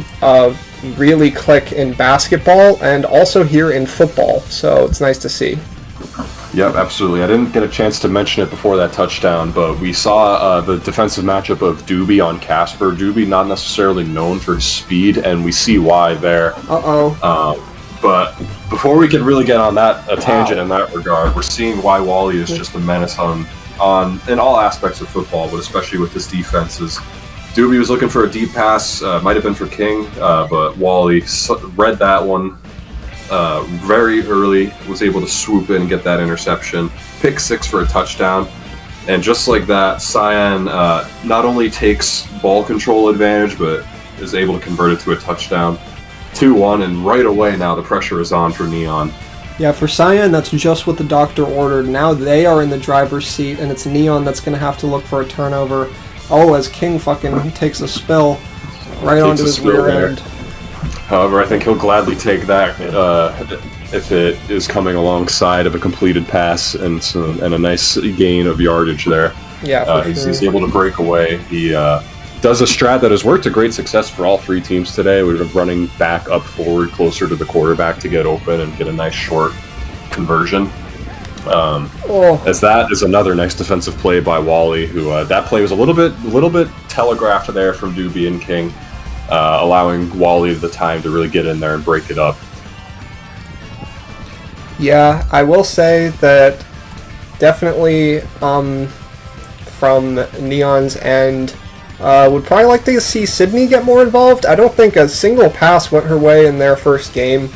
really click in basketball and also here in football, so it's nice to see. Yep, absolutely. I didn't get a chance to mention it before that touchdown, but we saw the defensive matchup of Doobie on Casper. Doobie not necessarily known for his speed, and we see why there. But before we can really get on that tangent in that regard, we're seeing why Wally is just a menace on in all aspects of football, but especially with his defenses. Doobie was looking for a deep pass, might have been for King, but Wally read that one very early, was able to swoop in and get that interception, pick 6 for a touchdown, and just like that, Cyan not only takes ball control advantage, but is able to convert it to a touchdown. 2-1, and right away now the pressure is on for Neon. Yeah, for Cyan, that's just what the doctor ordered. Now they are in the driver's seat, and it's Neon that's going to have to look for a turnover. Oh, as King fucking takes a spill right onto his rear end. However, I think he'll gladly take that if it is coming alongside of a completed pass and a nice gain of yardage there. Yeah, he's able to break away. He does a strat that has worked to great success for all 3 teams today. We're running back up forward closer to the quarterback to get open and get a nice short conversion. As that is another nice defensive play by Wally, who that play was a little bit telegraphed there from Doobie and King, allowing Wally the time to really get in there and break it up. Yeah, I will say that definitely from Neon's end, would probably like to see Sydney get more involved. I don't think a single pass went her way in their first game.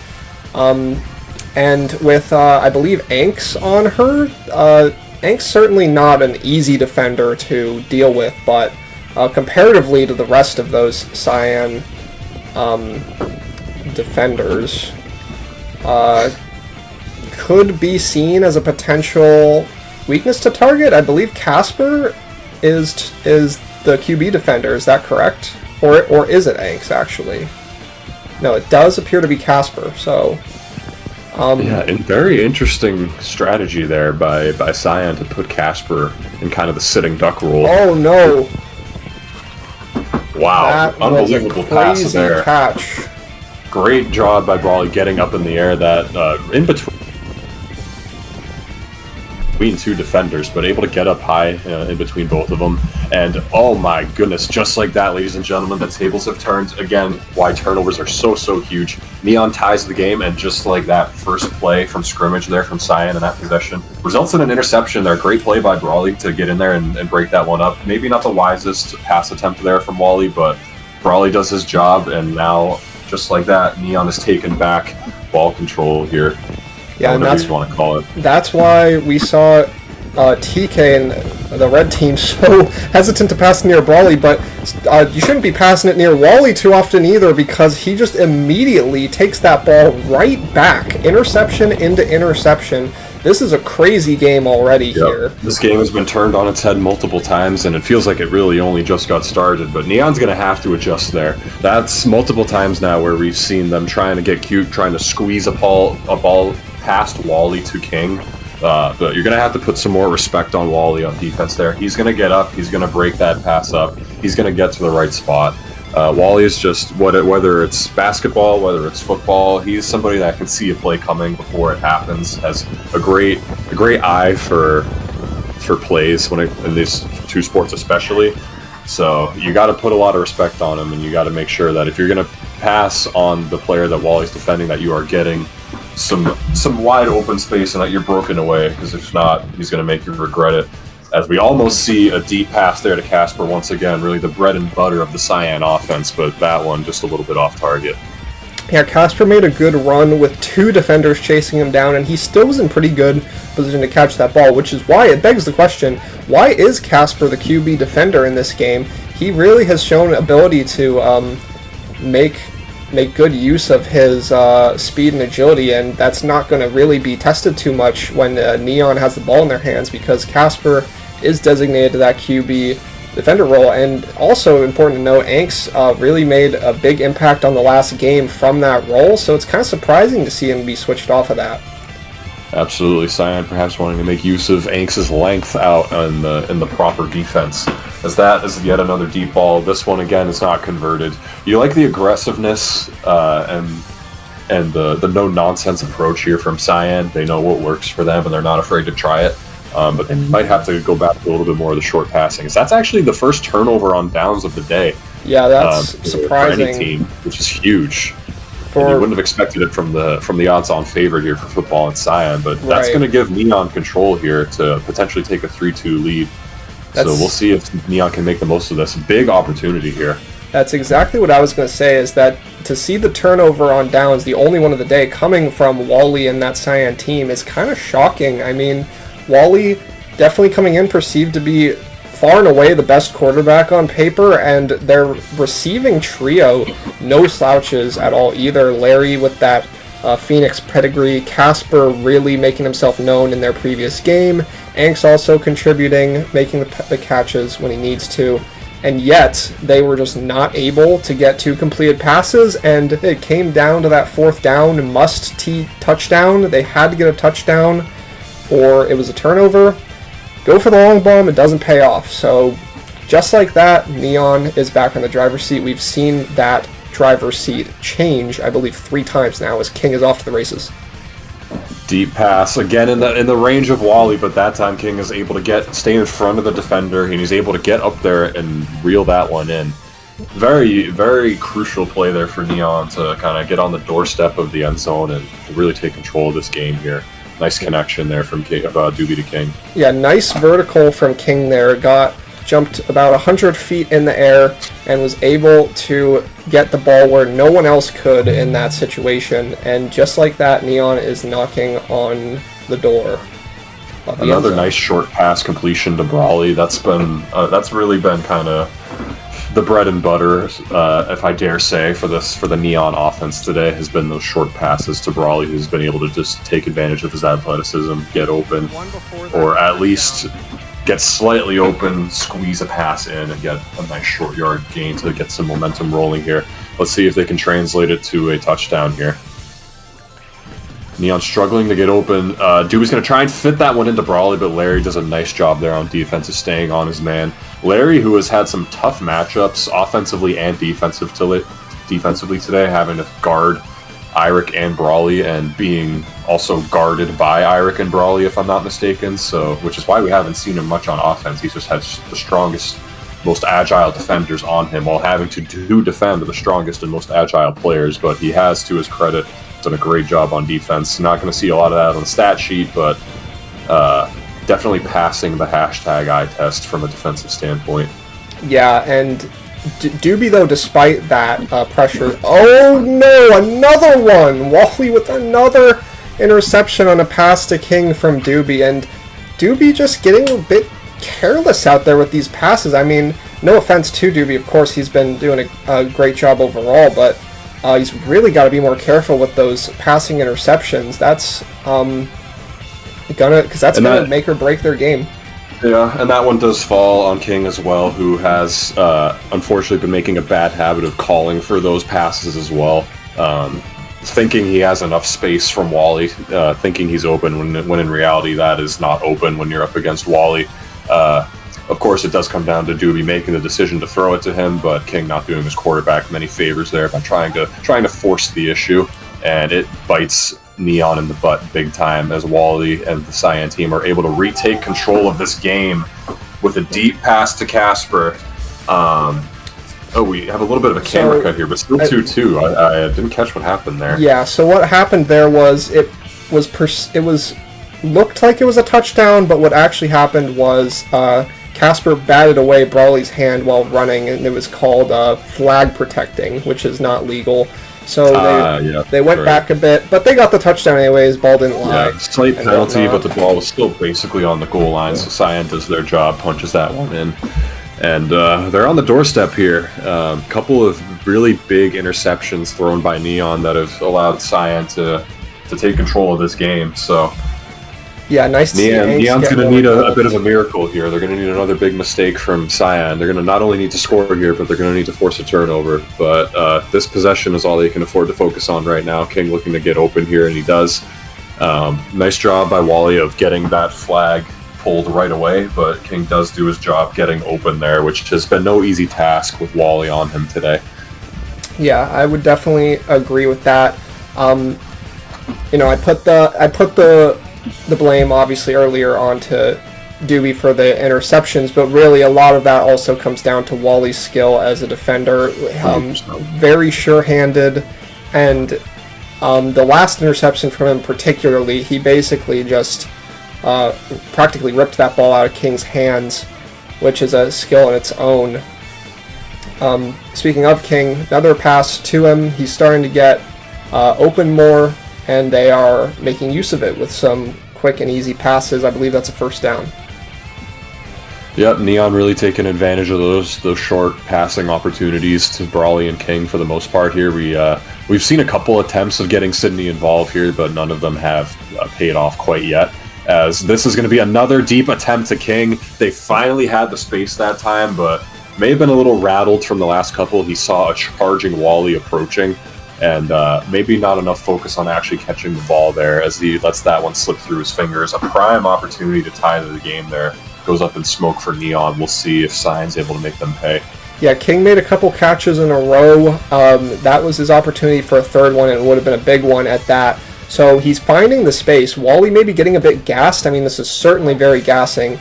And with, I believe, Anks on her, Anks certainly not an easy defender to deal with, but comparatively to the rest of those Cyan defenders, could be seen as a potential weakness to target. I believe Casper is the QB defender, is that correct? Or is it Anks, actually? No, it does appear to be Casper, so... yeah, and very interesting strategy there by Cyan to put Casper in kind of the sitting duck role. Oh no! Wow, that unbelievable was a pass crazy there. Catch. Great job by Brawley getting up in the air, that in between 2 defenders, but able to get up high in between both of them. And oh my goodness, just like that, ladies and gentlemen, the tables have turned. Again, why turnovers are so huge. Neon ties the game, and just like that, first play from scrimmage there from Cyan in that possession results in an interception there. Great play by Brawley to get in there and break that one up. Maybe not the wisest pass attempt there from Wally, but Brawley does his job, and now, just like that, Neon is taken back ball control here. Yeah, and that's what you want to call it. That's why we saw TK and the red team so hesitant to pass near Brawley, but you shouldn't be passing it near Wally too often either, because he just immediately takes that ball right back. Interception into interception. This is a crazy game already here. This game has been turned on its head multiple times, and it feels like it really only just got started, but Neon's going to have to adjust there. That's multiple times now where we've seen them trying to get cute, trying to squeeze a ball past Wally to King. But you're going to have to put some more respect on Wally on defense there. He's going to get up. He's going to break that pass up. He's going to get to the right spot. Wally is just whether it's basketball, whether it's football, he's somebody that can see a play coming before it happens. Has a great eye for plays in these two sports especially. So you got to put a lot of respect on him, and you got to make sure that if you're going to pass on the player that Wally's defending, that you are getting some wide open space and that you're broken away, because if not, he's going to make you regret it. As we almost see a deep pass there to Casper once again, really the bread and butter of the Cyan offense, but that one just a little bit off target. Yeah, Casper made a good run with 2 defenders chasing him down, and he still was in pretty good position to catch that ball, which is why it begs the question, why is Casper the QB defender in this game? He really has shown ability to make good use of his speed and agility, and that's not going to really be tested too much when Neon has the ball in their hands, because Casper is designated to that QB defender role. And also important to note, Anks really made a big impact on the last game from that role, so it's kind of surprising to see him be switched off of that. Absolutely, Cyan perhaps wanting to make use of Anks' length out in the proper defense. As that is yet another deep ball. This one again is not converted. You like the aggressiveness and the no nonsense approach here from Cyan. They know what works for them, and they're not afraid to try it. But they might have to go back to a little bit more of the short passing. That's actually the first turnover on downs of the day. Yeah, that's surprising. For any team, which is huge. And you wouldn't have expected it from the odds-on favorite here for football and Cyan, but that's going to give Neon control here to potentially take a 3-2 lead. So we'll see if Neon can make the most of this. Big opportunity here. That's exactly what I was going to say, is that to see the turnover on downs, the only one of the day, coming from Wally and that Cyan team is kind of shocking. I mean, Wally definitely coming in perceived to be far and away the best quarterback on paper, and their receiving trio, no slouches at all either. Larry with that Phoenix pedigree, Casper really making himself known in their previous game, Anks also contributing, making the catches when he needs to, and yet they were just not able to get 2 completed passes, and it came down to that 4th down must-tee touchdown. They had to get a touchdown or it was a turnover. Go for the long bomb, it doesn't pay off. So just like that, Neon is back in the driver's seat. We've seen that driver's seat change, I believe, 3 times now as King is off to the races. Deep pass again in the range of Wally, but that time King is able to stay in front of the defender, and he's able to get up there and reel that one in. Very, very crucial play there for Neon to kind of get on the doorstep of the end zone and really take control of this game here. Nice connection there from Doobie to King. Yeah, nice vertical from King there. Jumped about 100 feet in the air and was able to get the ball where no one else could in that situation. And just like that, Neon is knocking on the door. Another nice short pass completion to Brawley. That's really been kind of the bread and butter, if I dare say, for the Neon offense today, has been those short passes to Brawley, who's been able to just take advantage of his athleticism, get open, or at least get slightly open, squeeze a pass in, and get a nice short yard gain to get some momentum rolling here. Let's see if they can translate it to a touchdown here. Neon struggling to get open. Doobie's going to try and fit that one into Brawley, but Larry does a nice job there on defense of staying on his man. Larry, who has had some tough matchups offensively and defensively today, having to guard Iric and Brawley, and being also guarded by Iric and Brawley, if I'm not mistaken. So, which is why we haven't seen him much on offense. He's just had the strongest, most agile defenders on him, while having to defend the strongest and most agile players. But he has, to his credit, done a great job on defense. Not going to see a lot of that on the stat sheet, but definitely passing the hashtag eye test from a defensive standpoint. Yeah, and Doobie, though, despite that pressure... Oh, no! Another one! Wally with another interception on a pass to King from Doobie, and Doobie just getting a bit careless out there with these passes. I mean, no offense to Doobie, of course, he's been doing a great job overall, but he's really got to be more careful with those passing interceptions. That's gonna make or break their game. Yeah, and that one does fall on King as well, who has unfortunately been making a bad habit of calling for those passes as well. Thinking he has enough space from Wally, thinking he's open when in reality that is not open when you're up against Wally. Of course, it does come down to Doobie making the decision to throw it to him, but King not doing his quarterback many favors there by trying to force the issue, and it bites Neon in the butt big time as Wally and the Cyan team are able to retake control of this game with a deep pass to Casper. We have a little bit of a camera cut here, but still 2-2. I didn't catch what happened there. Yeah, so what happened there was it looked like it was a touchdown, but what actually happened was Casper batted away Brawley's hand while running, and it was called flag protecting, which is not legal. So they went back a bit, but they got the touchdown anyways. Ball didn't lie. Yeah, slight penalty, but the ball was still basically on the goal line, so Cyan does their job, punches that one in. And they're on the doorstep here. A couple of really big interceptions thrown by Neon that have allowed Cyan to take control of this game. So yeah, nice to see Neon's going to need a bit of a miracle here. They're going to need another big mistake from Cyan. They're going to not only need to score here, but they're going to need to force a turnover. But this possession is all they can afford to focus on right now. King looking to get open here, and he does. Nice job by Wally of getting that flag pulled right away, but King does do his job getting open there, which has been no easy task with Wally on him today. Yeah, I would definitely agree with that. I put the blame obviously earlier onto Doobie for the interceptions, but really a lot of that also comes down to Wally's skill as a defender. Very sure-handed, and the last interception from him particularly, he basically just practically ripped that ball out of King's hands, which is a skill in its own. Speaking of King, another pass to him. He's starting to get open more, and they are making use of it with some quick and easy passes. I believe that's a first down. Yep, Neon really taking advantage of those short passing opportunities to Brawley and King for the most part here. We've seen a couple attempts of getting Sydney involved here, but none of them have paid off quite yet. As this is going to be another deep attempt to King. They finally had the space that time, but may have been a little rattled from the last couple. He saw a charging Wally approaching, and maybe not enough focus on actually catching the ball there as he lets that one slip through his fingers. A prime opportunity to tie the game there. Goes up in smoke for Neon. We'll see if Cyan's able to make them pay. Yeah, King made a couple catches in a row. That was his opportunity for a third one, and it would have been a big one at that. So he's finding the space. Wally may be getting a bit gassed. I mean, this is certainly very gassing.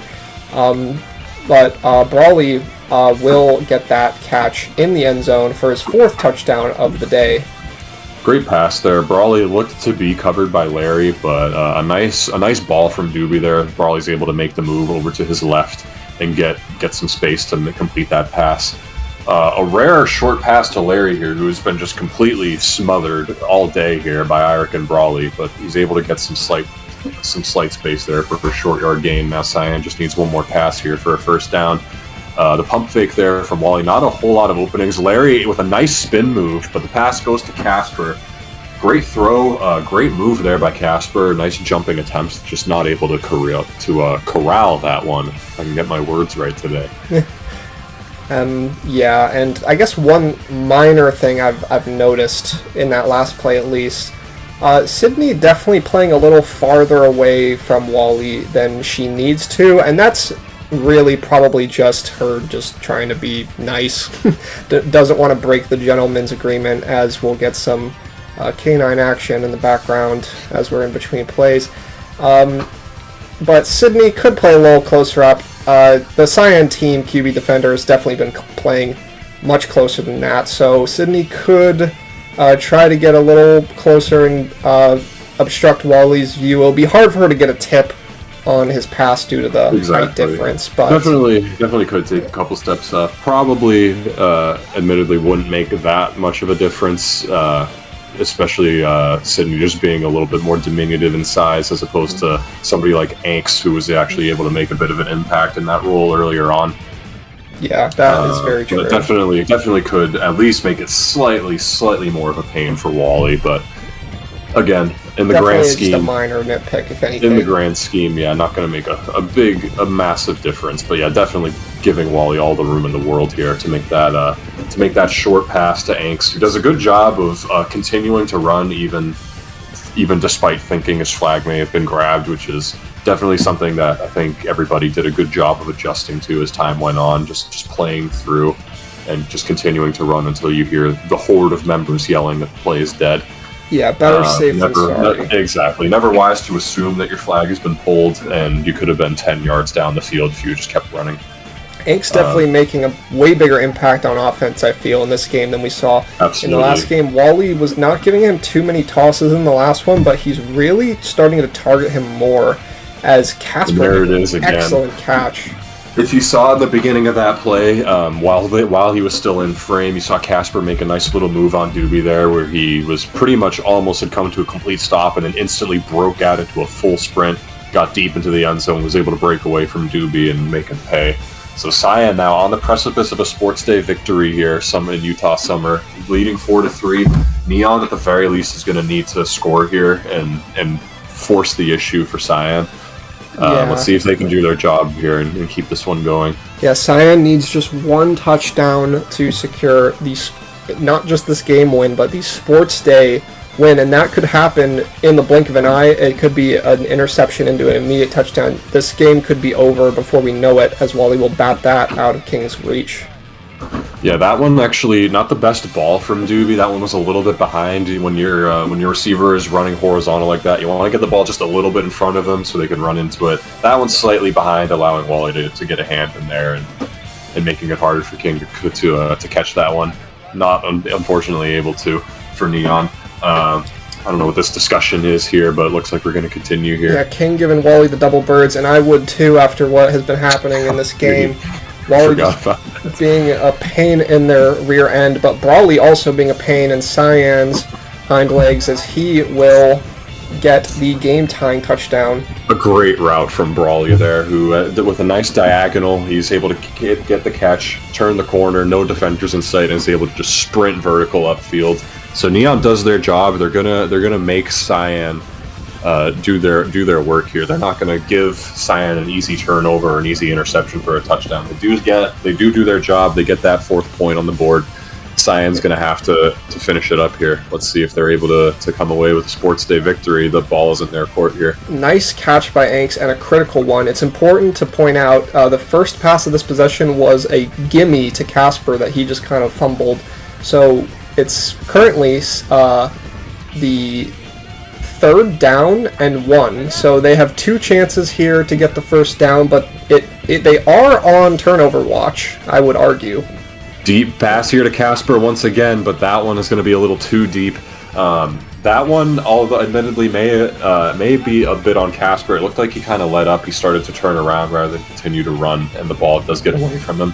But Brawley will get that catch in the end zone for his fourth touchdown of the day. Great pass there. Brawley looked to be covered by Larry, but a nice ball from Doobie there. Brawley's able to make the move over to his left and get some space to complete that pass. A rare short pass to Larry here, who's been just completely smothered all day here by Irick and Brawley, but he's able to get some slight space there for a short yard gain. Now Cyan just needs one more pass here for a first down. The pump fake there from Wally, not a whole lot of openings. Larry with a nice spin move, but the pass goes to Casper. Great throw, great move there by Casper. Nice jumping attempts, just not able to corral that one. If I can get my words right today. Yeah, and I guess one minor thing I've noticed in that last play at least, Sydney definitely playing a little farther away from Wally than she needs to, and that's really probably just her just trying to be nice. Doesn't want to break the gentleman's agreement, as we'll get some canine action in the background as we're in between plays. But Sydney could play a little closer up. The Cyan team QB defender has definitely been playing much closer than that, so Sydney could try to get a little closer and obstruct Wally's view. It'll be hard for her to get a tip on his pass due to the height difference, but definitely could take a couple steps up. Probably, admittedly, wouldn't make that much of a difference. Especially Sydney just being a little bit more diminutive in size as opposed to somebody like Anks, who was actually able to make a bit of an impact in that role earlier on. Yeah, that is very true. But definitely could at least make it slightly more of a pain for Wally. But again, in the grand scheme, just a minor nitpick, if anything. In the grand scheme, yeah, not going to make a massive difference. But yeah, definitely giving Wally all the room in the world here to make that short pass to Anks, who does a good job of continuing to run even despite thinking his flag may have been grabbed, which is definitely something that I think everybody did a good job of adjusting to as time went on, just playing through and just continuing to run until you hear the horde of members yelling that the play is dead. Yeah, better safe than sorry. Exactly. Never wise to assume that your flag has been pulled and you could have been 10 yards down the field if you just kept running. Ink's definitely making a way bigger impact on offense, I feel, in this game than we saw in the last game. Wally was not giving him too many tosses in the last one, but he's really starting to target him more as Casper. There it is again. Excellent catch. If you saw at the beginning of that play, while he was still in frame, you saw Casper make a nice little move on Doobie there, where he was pretty much almost had come to a complete stop and then instantly broke out into a full sprint, got deep into the end zone, was able to break away from Doobie and make him pay. So Cyan now on the precipice of a Sports Day victory here, in Utah Summer, leading 4-3. Neon at the very least is going to need to score here and force the issue for Cyan. Let's see if they can do their job here and keep this one going. Yeah, Cyan needs just one touchdown to secure not just this game win, but the Sports Day win, and that could happen in the blink of an eye. It could be an interception into an immediate touchdown. This game could be over before we know it, as Wally will bat that out of King's reach. Yeah, that one actually not the best ball from Doobie. That one was a little bit behind. When your receiver is running horizontal like that, you want to get the ball just a little bit in front of them so they can run into it. That one's slightly behind, allowing Wally to get a hand in there and making it harder for King to catch that one. Not unfortunately able to for Neon. I don't know what this discussion is here, but it looks like we're going to continue here. Yeah, King giving Wally the double birds, and I would too after what has been happening in this game. Wally just being a pain in their rear end, but Brawley also being a pain in Cyan's hind legs as he will get the game-tying touchdown. A great route from Brawley there, who with a nice diagonal, he's able to get the catch, turn the corner, no defenders in sight, and is able to just sprint vertical upfield. So Neon does their job. They're gonna make Cyan do their work here. They're not going to give Cyan an easy turnover or an easy interception for a touchdown. They do their job. They get that 4th point on the board. Cyan's going to have to finish it up here. Let's see if they're able to come away with a Sports Day victory. The ball is in their court here. Nice catch by Anks and a critical one. It's important to point out the first pass of this possession was a gimme to Casper that he just kind of fumbled. So it's currently the 3rd down and 1, so they have 2 chances here to get the first down, but they are on turnover watch, I would argue. Deep pass here to Casper once again, but that one is going to be a little too deep. That one, although admittedly may be a bit on Casper, it looked like he kind of let up. He started to turn around rather than continue to run, and the ball does get away from him.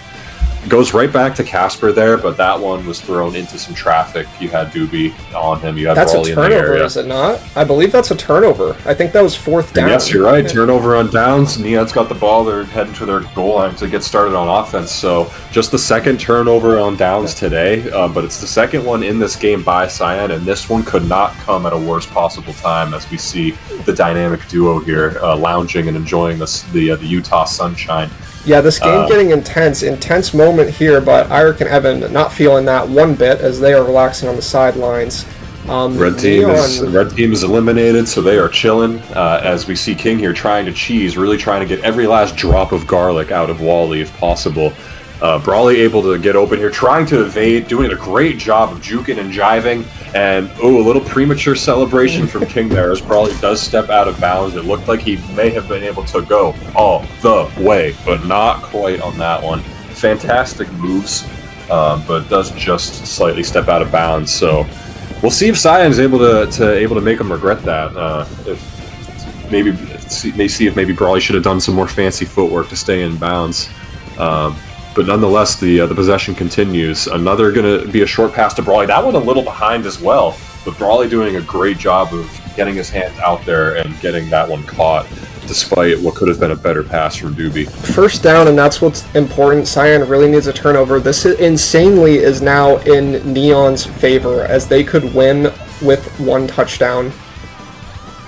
Goes right back to Casper there, but that one was thrown into some traffic. You had Doobie on him. You had Brawley in the area. That's a turnover, is it not? I believe that's a turnover. I think that was 4th down. Yes, you're right. Turnover on downs. Neon's got the ball. They're heading to their goal line to get started on offense. So just the 2nd turnover on downs today, but it's the 2nd one in this game by Cyan, and this one could not come at a worst possible time as we see the dynamic duo here lounging and enjoying the Utah sunshine. Yeah, this game getting intense moment here, but Eirik and Evan not feeling that one bit as they are relaxing on the sidelines. Red team is eliminated, so they are chilling. As we see King here trying to cheese, really trying to get every last drop of garlic out of Wally if possible. Brawley able to get open here, trying to evade, doing a great job of juking and jiving, and a little premature celebration from King there as Brawley does step out of bounds. It looked like he may have been able to go all the way, but not quite on that one. Fantastic moves, but does just slightly step out of bounds. So we'll see if Cyan is able to make him regret that. See if maybe Brawley should have done some more fancy footwork to stay in bounds. But nonetheless, the possession continues. Another going to be a short pass to Brawley. That one a little behind as well, but Brawley doing a great job of getting his hands out there and getting that one caught, despite what could have been a better pass from Doobie. 1st down, and that's what's important. Cyan really needs a turnover. This insanely is now in Neon's favor, as they could win with 1 touchdown.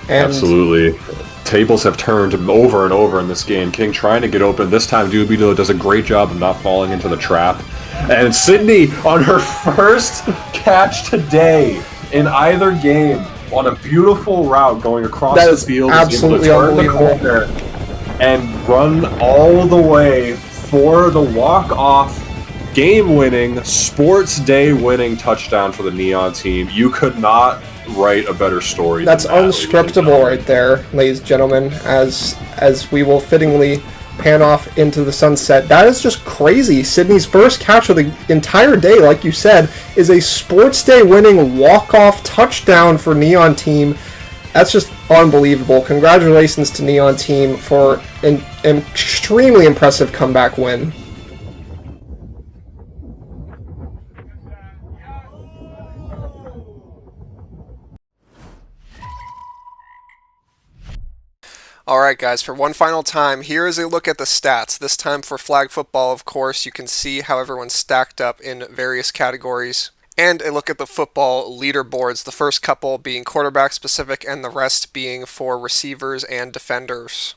And absolutely. Tables have turned over and over in this game. King trying to get open. This time Doobie does a great job of not falling into the trap. And Sydney on her first catch today in either game. on a beautiful route going across That the is field. absolutely turn the unbelievable. corner and run all the way for the walk-off, game-winning, sports day-winning touchdown for the Neon team. You could not write a better story. That's than that, unscriptable right there, ladies and gentlemen, as we will fittingly pan off into the sunset. That is just crazy. Sydney's first catch of the entire day, like you said, is a sports day winning walk-off touchdown for Neon team. That's just unbelievable. Congratulations to Neon team for an extremely impressive comeback win. Alright guys, for one final time, here is a look at the stats. This time for flag football, of course. You can see how everyone's stacked up in various categories. And a look at the football leaderboards, the first couple being quarterback specific and the rest being for receivers and defenders.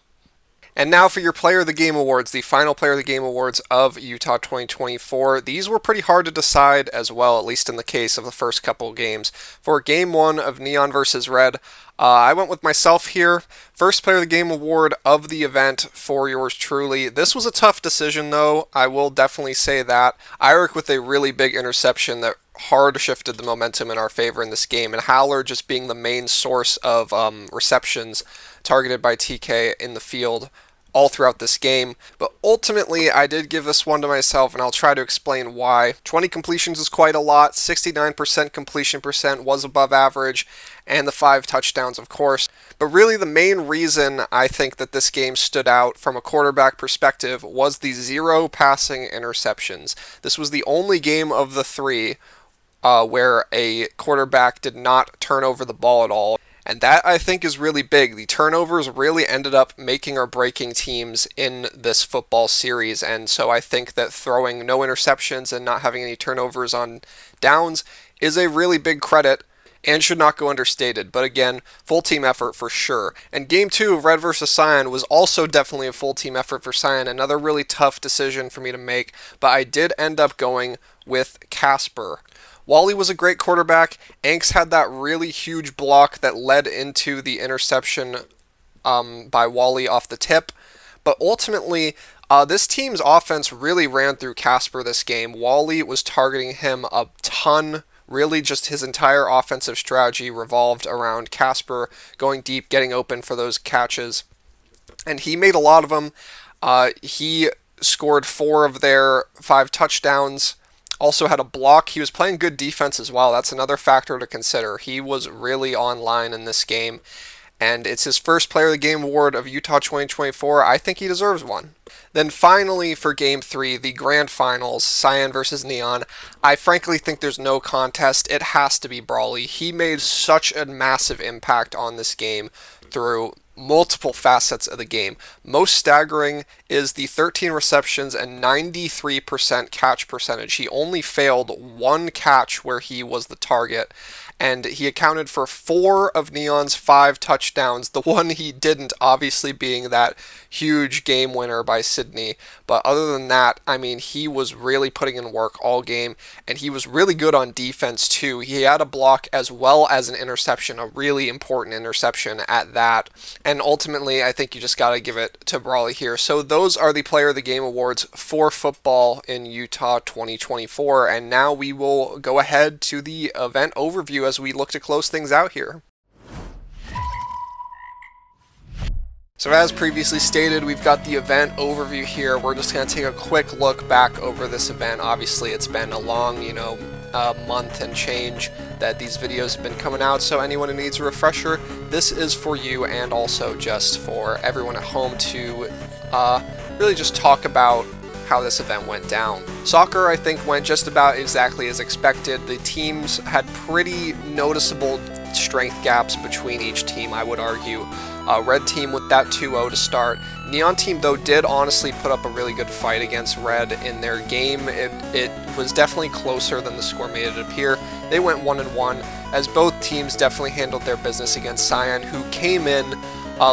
And now for your Player of the Game awards, the final Player of the Game awards of Utah 2024. These were pretty hard to decide as well, at least in the case of the first couple games. For Game 1 of Neon vs. Red, I went with myself here. First Player of the Game award of the event for yours truly. This was a tough decision though, I will definitely say that. Irick with a really big interception that hard shifted the momentum in our favor in this game, and Howler just being the main source of receptions targeted by TK in the field all throughout this game. But ultimately, I did give this one to myself, and I'll try to explain why. 20 completions is quite a lot, 69% completion percent was above average, and the 5 touchdowns, of course. But really, the main reason I think that this game stood out from a quarterback perspective was the 0 passing interceptions. This was the only game of the 3 where a quarterback did not turn over the ball at all. And that, I think, is really big. The turnovers really ended up making or breaking teams in this football series. And so I think that throwing no interceptions and not having any turnovers on downs is a really big credit and should not go understated. But again, full team effort for sure. And Game 2 of Red vs. Cyan was also definitely a full team effort for Cyan. Another really tough decision for me to make. But I did end up going with Casper. Wally was a great quarterback. Anks had that really huge block that led into the interception by Wally off the tip. But ultimately, this team's offense really ran through Casper this game. Wally was targeting him a ton. Really, just his entire offensive strategy revolved around Casper going deep, getting open for those catches. And he made a lot of them. He scored 4 of their 5 touchdowns. Also had a block. He was playing good defense as well. That's another factor to consider. He was really online in this game. And it's his first Player of the Game award of Utah 2024. I think he deserves one. Then finally for Game 3, the Grand Finals, Cyan versus Neon. I frankly think there's no contest. It has to be Brawley. He made such a massive impact on this game through multiple facets of the game. Most staggering is the 13 receptions and 93% catch percentage. He only failed 1 catch where he was the target, and he accounted for 4 of Neon's 5 touchdowns. The one he didn't, obviously, being that huge game winner by Sydney. But other than that, I mean, he was really putting in work all game, and he was really good on defense too. He had a block as well as an interception, a really important interception at that. And ultimately, I think you just got to give it to Brawley here. So those are the Player of the Game awards for football in Utah 2024. And now we will go ahead to the event overview as we look to close things out here. So as previously stated, we've got the event overview here. We're just going to take a quick look back over this event. Obviously, it's been a long, month and change that these videos have been coming out, so anyone who needs a refresher, this is for you, and also just for everyone at home to really just talk about how this event went down. Soccer, I think, went just about exactly as expected. The teams had pretty noticeable strength gaps between each team, I would argue. Red team with that 2-0 to start. Neon team, though, did honestly put up a really good fight against Red in their game. It was definitely closer than the score made it appear. They went 1-1, as both teams definitely handled their business against Cyan, who came in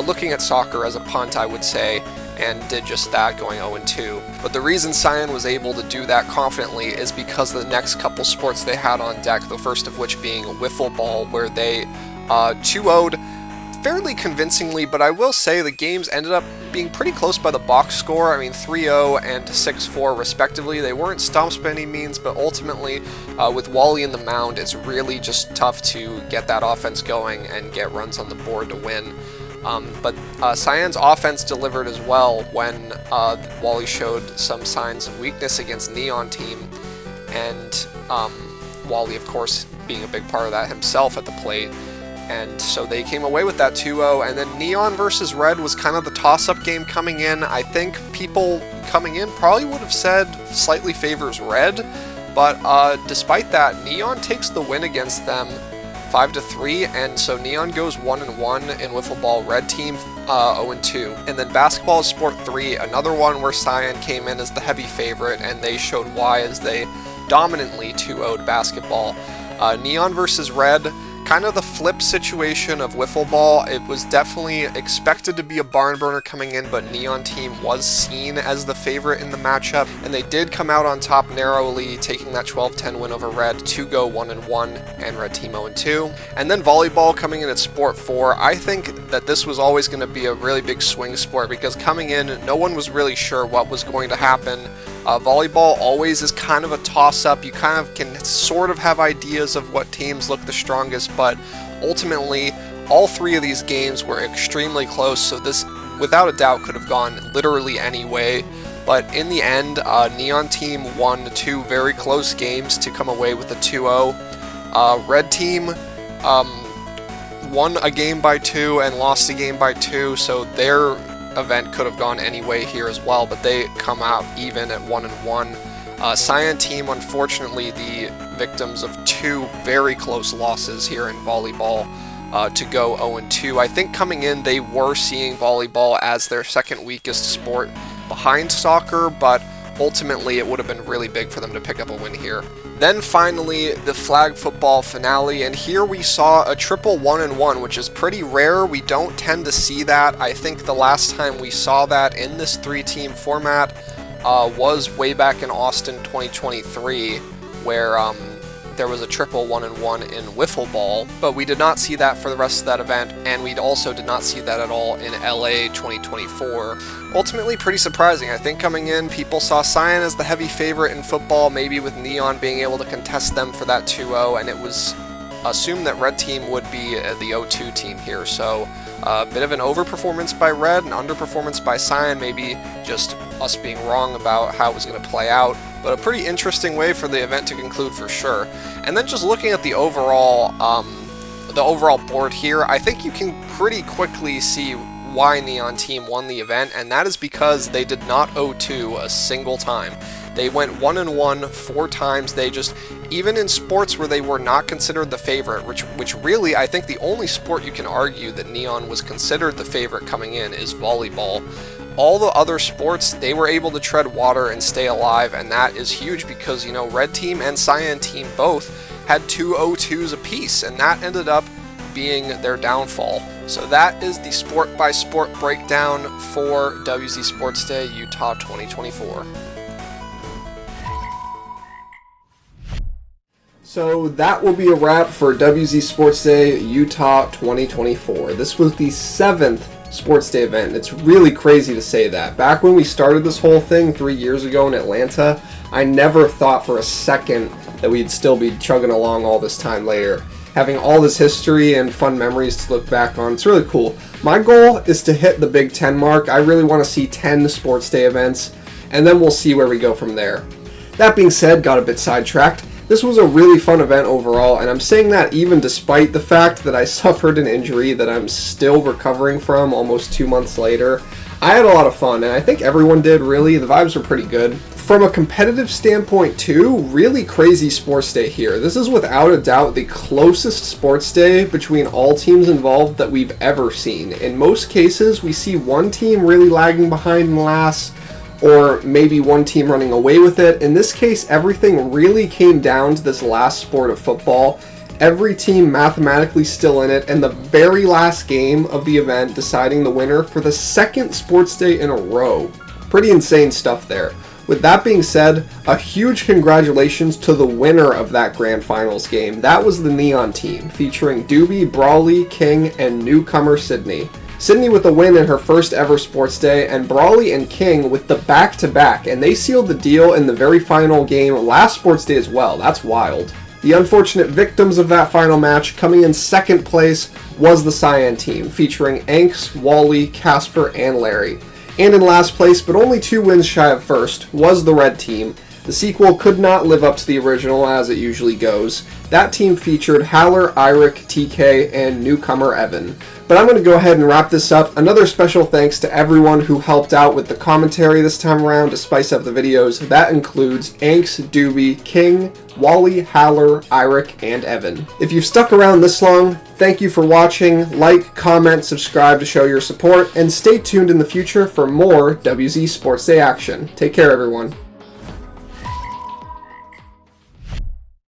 looking at soccer as a punt, I would say, and did just that, going 0-2. But the reason Cyan was able to do that confidently is because of the next couple sports they had on deck, the first of which being wiffle ball, where they 2-0'd fairly convincingly, but I will say the games ended up being pretty close by the box score. I mean, 3-0 and 6-4 respectively. They weren't stomps by any means, but ultimately, with Wally in the mound, it's really just tough to get that offense going and get runs on the board to win. But Cyan's offense delivered as well when Wally showed some signs of weakness against Neon team, and Wally, of course, being a big part of that himself at the plate. And so they came away with that 2-0, and then Neon versus Red was kind of the toss-up game coming in. I think people coming in probably would have said slightly favors Red, but despite that, Neon takes the win against them 5-3, and so Neon goes 1-1 in Wiffle Ball. Red team 0-2. And then Basketball is Sport 3, another one where Cyan came in as the heavy favorite, and they showed why as they dominantly 2-0'd Basketball. Neon versus Red, kind of the flip situation of Wiffle Ball. It was definitely expected to be a barn burner coming in, but Neon team was seen as the favorite in the matchup, and they did come out on top narrowly, taking that 12-10 win over Red to go 1-1, and Red team 0-2. And then Volleyball coming in at Sport 4. I think that this was always going to be a really big swing sport, because coming in, no one was really sure what was going to happen. Volleyball always is kind of a toss-up. You kind of can sort of have ideas of what teams look the strongest, but ultimately, all three of these games were extremely close, so this, without a doubt, could have gone literally any way. But in the end, Neon team won 2 very close games to come away with a 2-0. Red team won a game by 2 and lost a game by 2, so their event could have gone any way here as well, but they come out even at 1-1. Cyan team, unfortunately, the victims of 2 very close losses here in Volleyball to go 0-2. I think coming in, they were seeing Volleyball as their second weakest sport behind soccer, but ultimately it would have been really big for them to pick up a win here. Then finally, the flag football finale, and here we saw a triple 1-1, which is pretty rare. We don't tend to see that. I think the last time we saw that in this 3-team format was way back in Austin 2023, where there was a triple 1-1 in Wiffle Ball, but we did not see that for the rest of that event, and we also did not see that at all in LA 2024. Ultimately, pretty surprising. I think coming in, people saw Cyan as the heavy favorite in football, maybe with Neon being able to contest them for that 2-0, and it was assumed that Red team would be the 0-2 team here, so a bit of an overperformance by Red, an underperformance by Cyan, maybe just us being wrong about how it was going to play out, but a pretty interesting way for the event to conclude for sure. And then just looking at the overall board here, I think you can pretty quickly see why Neon team won the event, and that is because they did not 0-2 a single time. They went 1-1 4 times. They just, even in sports where they were not considered the favorite, which really, I think the only sport you can argue that Neon was considered the favorite coming in is volleyball. All the other sports, they were able to tread water and stay alive, and that is huge because, you know, Red team and Cyan team both had 2 0-2s apiece, and that ended up being their downfall. So that is the sport by sport breakdown for WZ Sports Day Utah 2024. So that will be a wrap for WZ Sports Day Utah 2024. This was the 7th Sports Day event. It's really crazy to say that. Back when we started this whole thing 3 years ago in Atlanta, I never thought for a second that we'd still be chugging along all this time later. Having all this history and fun memories to look back on, it's really cool. My goal is to hit the Big 10 mark. I really want to see 10 Sports Day events, and then we'll see where we go from there. That being said, got a bit sidetracked. This was a really fun event overall, and I'm saying that even despite the fact that I suffered an injury that I'm still recovering from almost 2 months later. I had a lot of fun, and I think everyone did, really. The vibes were pretty good. From a competitive standpoint, too, really crazy Sports Day here. This is without a doubt the closest Sports Day between all teams involved that we've ever seen. In most cases, we see one team really lagging behind in last, or maybe one team running away with it. In this case, everything really came down to this last sport of football. Every team mathematically still in it, and the very last game of the event deciding the winner for the second Sports Day in a row. Pretty insane stuff there. With that being said, a huge congratulations to the winner of that Grand Finals game. That was the Neon team, featuring Doobie, Brawly, King, and newcomer Sydney. Sydney with a win in her first ever Sports Day, and Brawly and King with the back-to-back, and they sealed the deal in the very final game last Sports Day as well. That's wild. The unfortunate victims of that final match, coming in second place, was the Cyan team, featuring Anks, Wally, Casper, and Larry. And in last place, but only 2 wins shy of first, was the Red team. The sequel could not live up to the original as it usually goes. That team featured Haller, Iric, TK, and newcomer Evan. But I'm going to go ahead and wrap this up. Another special thanks to everyone who helped out with the commentary this time around to spice up the videos. That includes Anks, Doobie, King, Wally, Haller, Iric, and Evan. If you've stuck around this long, thank you for watching. Like, comment, subscribe to show your support, and stay tuned in the future for more WZ Sports Day action. Take care, everyone.